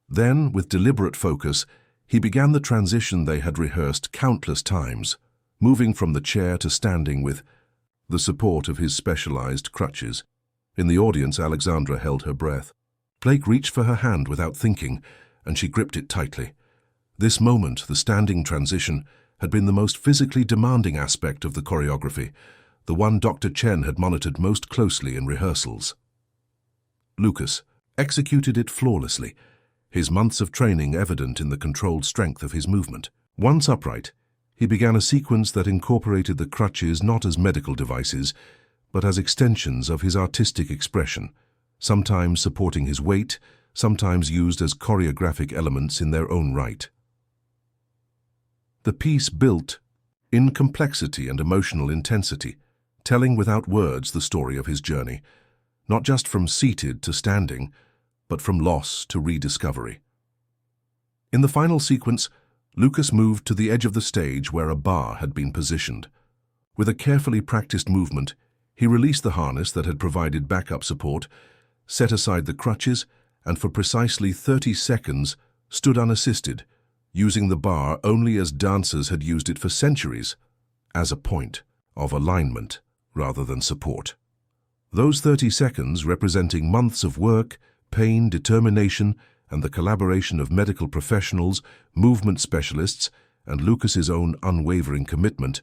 [SPEAKER 1] Then, with deliberate focus, He began the transition they had rehearsed countless times, moving from the chair to standing with the support of his specialized crutches. In the audience, Alexandra held her breath. Blake reached for her hand without thinking, and she gripped it tightly. This moment, the standing transition, had been the most physically demanding aspect of the choreography, the one Dr. Chen had monitored most closely in rehearsals. Lucas executed it flawlessly, his months of training evident in the controlled strength of his movement. Once upright, he began a sequence that incorporated the crutches not as medical devices, but as extensions of his artistic expression, sometimes supporting his weight, sometimes used as choreographic elements in their own right. The piece built in complexity and emotional intensity, telling without words the story of his journey, not just from seated to standing, but from loss to rediscovery. In the final sequence, Lucas moved to the edge of the stage where a bar had been positioned. With a carefully practiced movement, he released the harness that had provided backup support, set aside the crutches, and for precisely 30 seconds stood unassisted, using the bar only as dancers had used it for centuries, as a point of alignment rather than support. Those 30 seconds, representing months of work, pain, determination, and the collaboration of medical professionals, movement specialists, and Lucas's own unwavering commitment,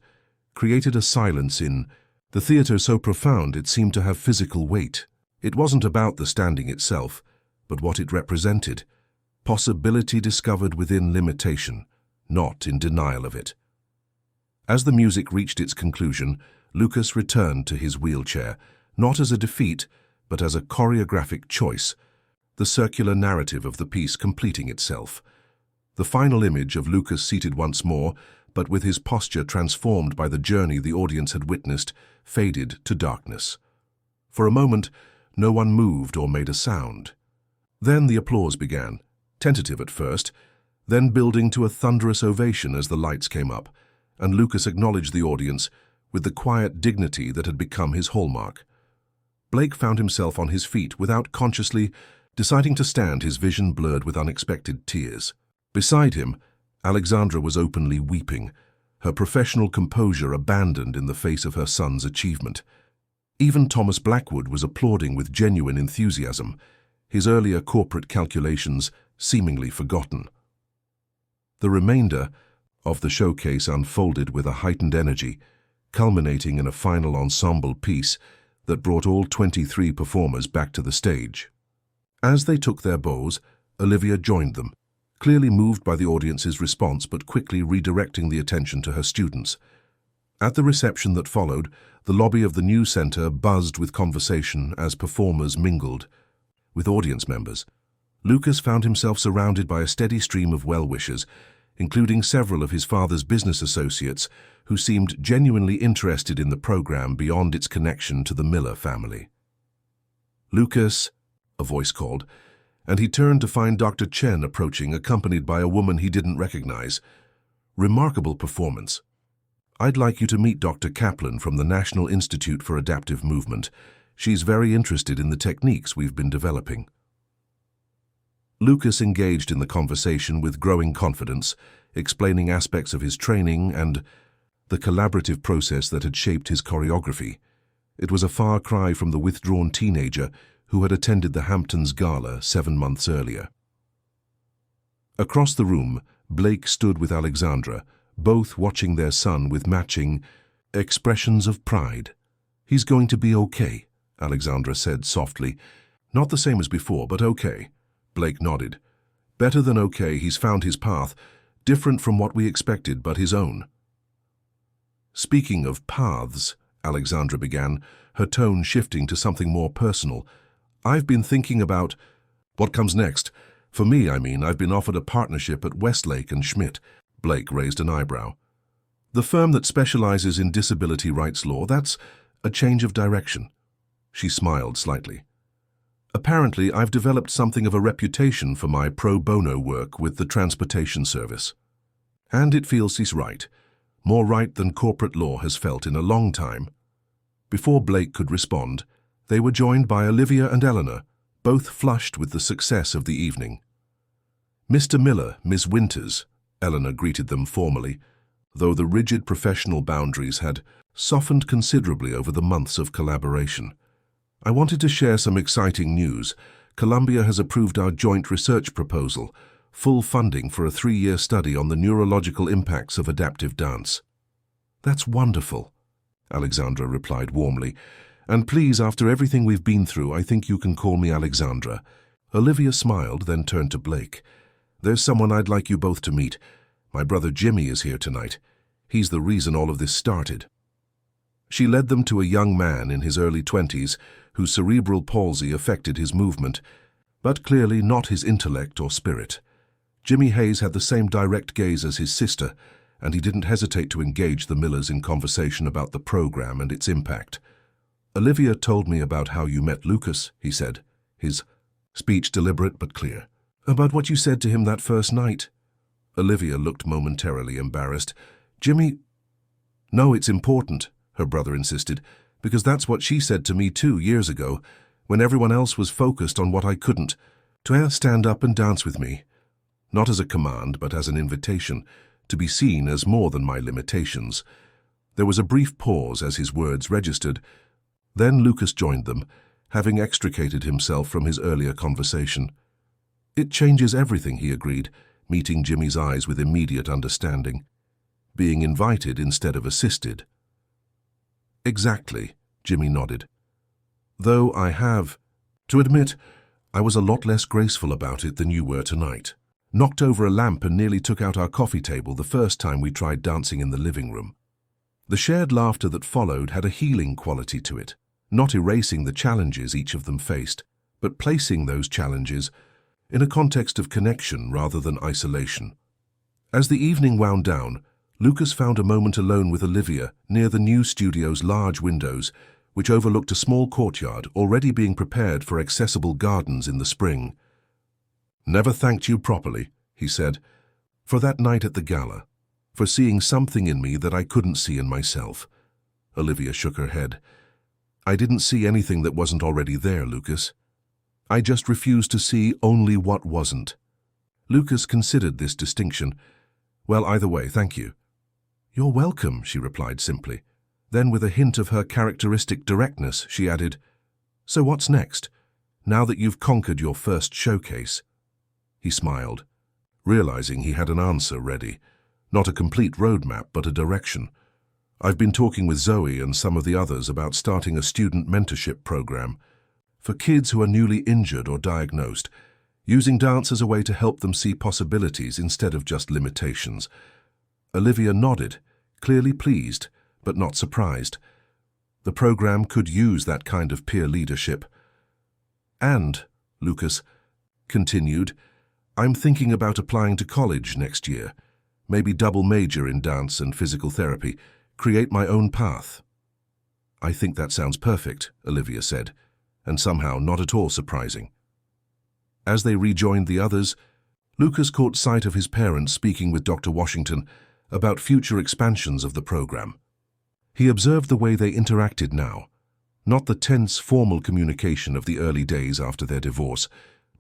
[SPEAKER 1] created a silence in the theater so profound it seemed to have physical weight. It wasn't about the standing itself, but what it represented. Possibility discovered within limitation, not in denial of it. As the music reached its conclusion, Lucas returned to his wheelchair, not as a defeat, but as a choreographic choice, the circular narrative of the piece completing itself. The final image of Lucas seated once more, but with his posture transformed by the journey the audience had witnessed, faded to darkness. For a moment, no one moved or made a sound. Then the applause began, tentative at first, then building to a thunderous ovation as the lights came up, and Lucas acknowledged the audience with the quiet dignity that had become his hallmark. Blake found himself on his feet without consciously deciding to stand, his vision blurred with unexpected tears. Beside him, Alexandra was openly weeping, her professional composure abandoned in the face of her son's achievement. Even Thomas Blackwood was applauding with genuine enthusiasm, his earlier corporate calculations seemingly forgotten. The remainder of the showcase unfolded with a heightened energy, culminating in a final ensemble piece that brought all 23 performers back to the stage. As they took their bows, Olivia joined them, clearly moved by the audience's response but quickly redirecting the attention to her students. At the reception that followed, the lobby of the new center buzzed with conversation as performers mingled with audience members. Lucas found himself surrounded by a steady stream of well-wishers, including several of his father's business associates who seemed genuinely interested in the program beyond its connection to the Miller family. "Lucas," a voice called, and he turned to find Dr. Chen approaching, accompanied by a woman he didn't recognize. "Remarkable performance. I'd like you to meet Dr. Kaplan from the National Institute for Adaptive Movement. She's very interested in the techniques we've been developing." Lucas engaged in the conversation with growing confidence, explaining aspects of his training and the collaborative process that had shaped his choreography. It was a far cry from the withdrawn teenager who had attended the Hamptons Gala 7 months earlier. Across the room, Blake stood with Alexandra, both watching their son with matching expressions of pride. "He's going to be okay," Alexandra said softly. "Not the same as before, but okay." Blake nodded. "Better than okay, he's found his path, different from what we expected, but his own." "Speaking of paths," Alexandra began, her tone shifting to something more personal, "I've been thinking about what comes next. For me, I've been offered a partnership at Westlake and Schmidt." Blake raised an eyebrow. "The firm that specializes in disability rights law, that's a change of direction." She smiled slightly. "Apparently, I've developed something of a reputation for my pro bono work with the transportation service. And it feels he's right. More right than corporate law has felt in a long time." Before Blake could respond, they were joined by Olivia and Eleanor, both flushed with the success of the evening. "Mr. Miller, Miss Winters," Eleanor greeted them formally, though the rigid professional boundaries had softened considerably over the months of collaboration. I wanted to share some exciting news. Columbia has approved our joint research proposal, full funding for a 3-year study on the neurological impacts of adaptive dance. That's wonderful, Alexandra replied warmly. And please, after everything we've been through, I think you can call me Alexandra. Olivia smiled, then turned to Blake. There's someone I'd like you both to meet. My brother Jimmy is here tonight. He's the reason all of this started. She led them to a young man in his early 20s whose cerebral palsy affected his movement, but clearly not his intellect or spirit. Jimmy Hayes had the same direct gaze as his sister, and he didn't hesitate to engage the Millers in conversation about the program and its impact. Olivia told me about how you met Lucas, he said, his speech deliberate but clear. About what you said to him that first night. Olivia looked momentarily embarrassed. Jimmy... No, it's important, her brother insisted, because that's what she said to me 2 years ago, when everyone else was focused on what I couldn't, to stand up and dance with me. Not as a command, but as an invitation, to be seen as more than my limitations. There was a brief pause as his words registered. Then Lucas joined them, having extricated himself from his earlier conversation. It changes everything, he agreed, meeting Jimmy's eyes with immediate understanding. Being invited instead of assisted. Exactly, Jimmy nodded. Though I have to admit, I was a lot less graceful about it than you were tonight. Knocked over a lamp and nearly took out our coffee table the first time we tried dancing in the living room. The shared laughter that followed had a healing quality to it, not erasing the challenges each of them faced, but placing those challenges in a context of connection rather than isolation. As the evening wound down, Lucas found a moment alone with Olivia near the new studio's large windows, which overlooked a small courtyard already being prepared for accessible gardens in the spring. Never thanked you properly, he said, for that night at the gala, for seeing something in me that I couldn't see in myself. Olivia shook her head. I didn't see anything that wasn't already there, Lucas. I just refused to see only what wasn't. Lucas considered this distinction. Well, either way, thank you. You're welcome, she replied simply. Then with a hint of her characteristic directness, she added, So what's next, now that you've conquered your first showcase? He smiled, realizing he had an answer ready. Not a complete roadmap, but a direction. I've been talking with Zoe and some of the others about starting a student mentorship program for kids who are newly injured or diagnosed, using dance as a way to help them see possibilities instead of just limitations. Olivia nodded, clearly pleased, but not surprised. The program could use that kind of peer leadership. And, Lucas continued, I'm thinking about applying to college next year, maybe double major in dance and physical therapy, create my own path. I think that sounds perfect, Olivia said, and somehow not at all surprising. As they rejoined the others, Lucas caught sight of his parents speaking with Dr. Washington about future expansions of the program. He observed the way they interacted now, not the tense, formal communication of the early days after their divorce,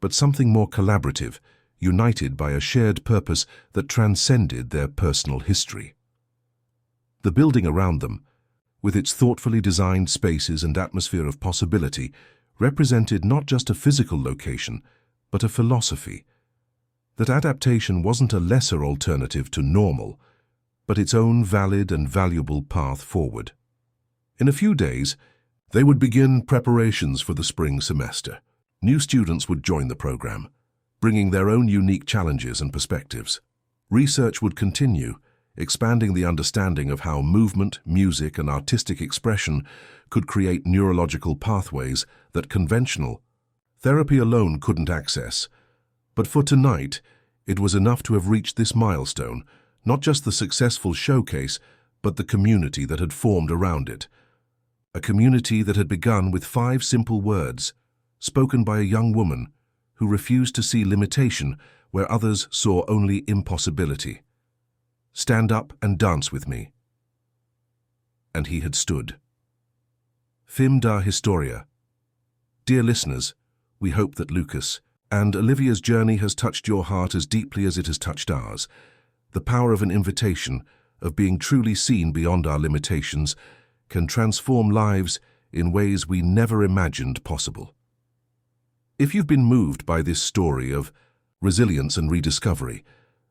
[SPEAKER 1] but something more collaborative, united by a shared purpose that transcended their personal history. The building around them, with its thoughtfully designed spaces and atmosphere of possibility, represented not just a physical location, but a philosophy. That adaptation wasn't a lesser alternative to normal, but its own valid and valuable path forward. In a few days, they would begin preparations for the spring semester. New students would join the program, bringing their own unique challenges and perspectives. Research would continue, expanding the understanding of how movement, music, and artistic expression could create neurological pathways that conventional therapy alone couldn't access. But for tonight, it was enough to have reached this milestone, not just the successful showcase, but the community that had formed around it. A community that had begun with 5 simple words, spoken by a young woman who refused to see limitation where others saw only impossibility. Stand up and dance with me. And he had stood. Fim da Historia. Dear listeners, we hope that Lucas and Olivia's journey has touched your heart as deeply as it has touched ours. The power of an invitation, of being truly seen beyond our limitations, can transform lives in ways we never imagined possible. If you've been moved by this story of resilience and rediscovery,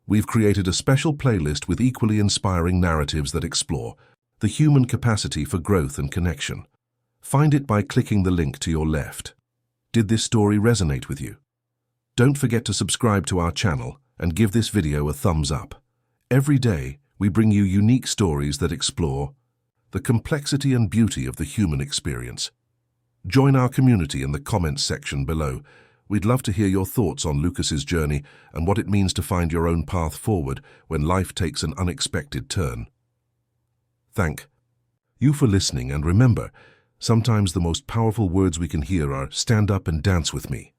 [SPEAKER 1] we've created a special playlist with equally inspiring narratives that explore the human capacity for growth and connection. Find it by clicking the link to your left. Did this story resonate with you? Don't forget to subscribe to our channel and give this video a thumbs up. Every day, we bring you unique stories that explore the complexity and beauty of the human experience. Join our community in the comments section below. We'd love to hear your thoughts on Lucas's journey and what it means to find your own path forward when life takes an unexpected turn. Thank you for listening, and remember, sometimes the most powerful words we can hear are "stand up and dance with me."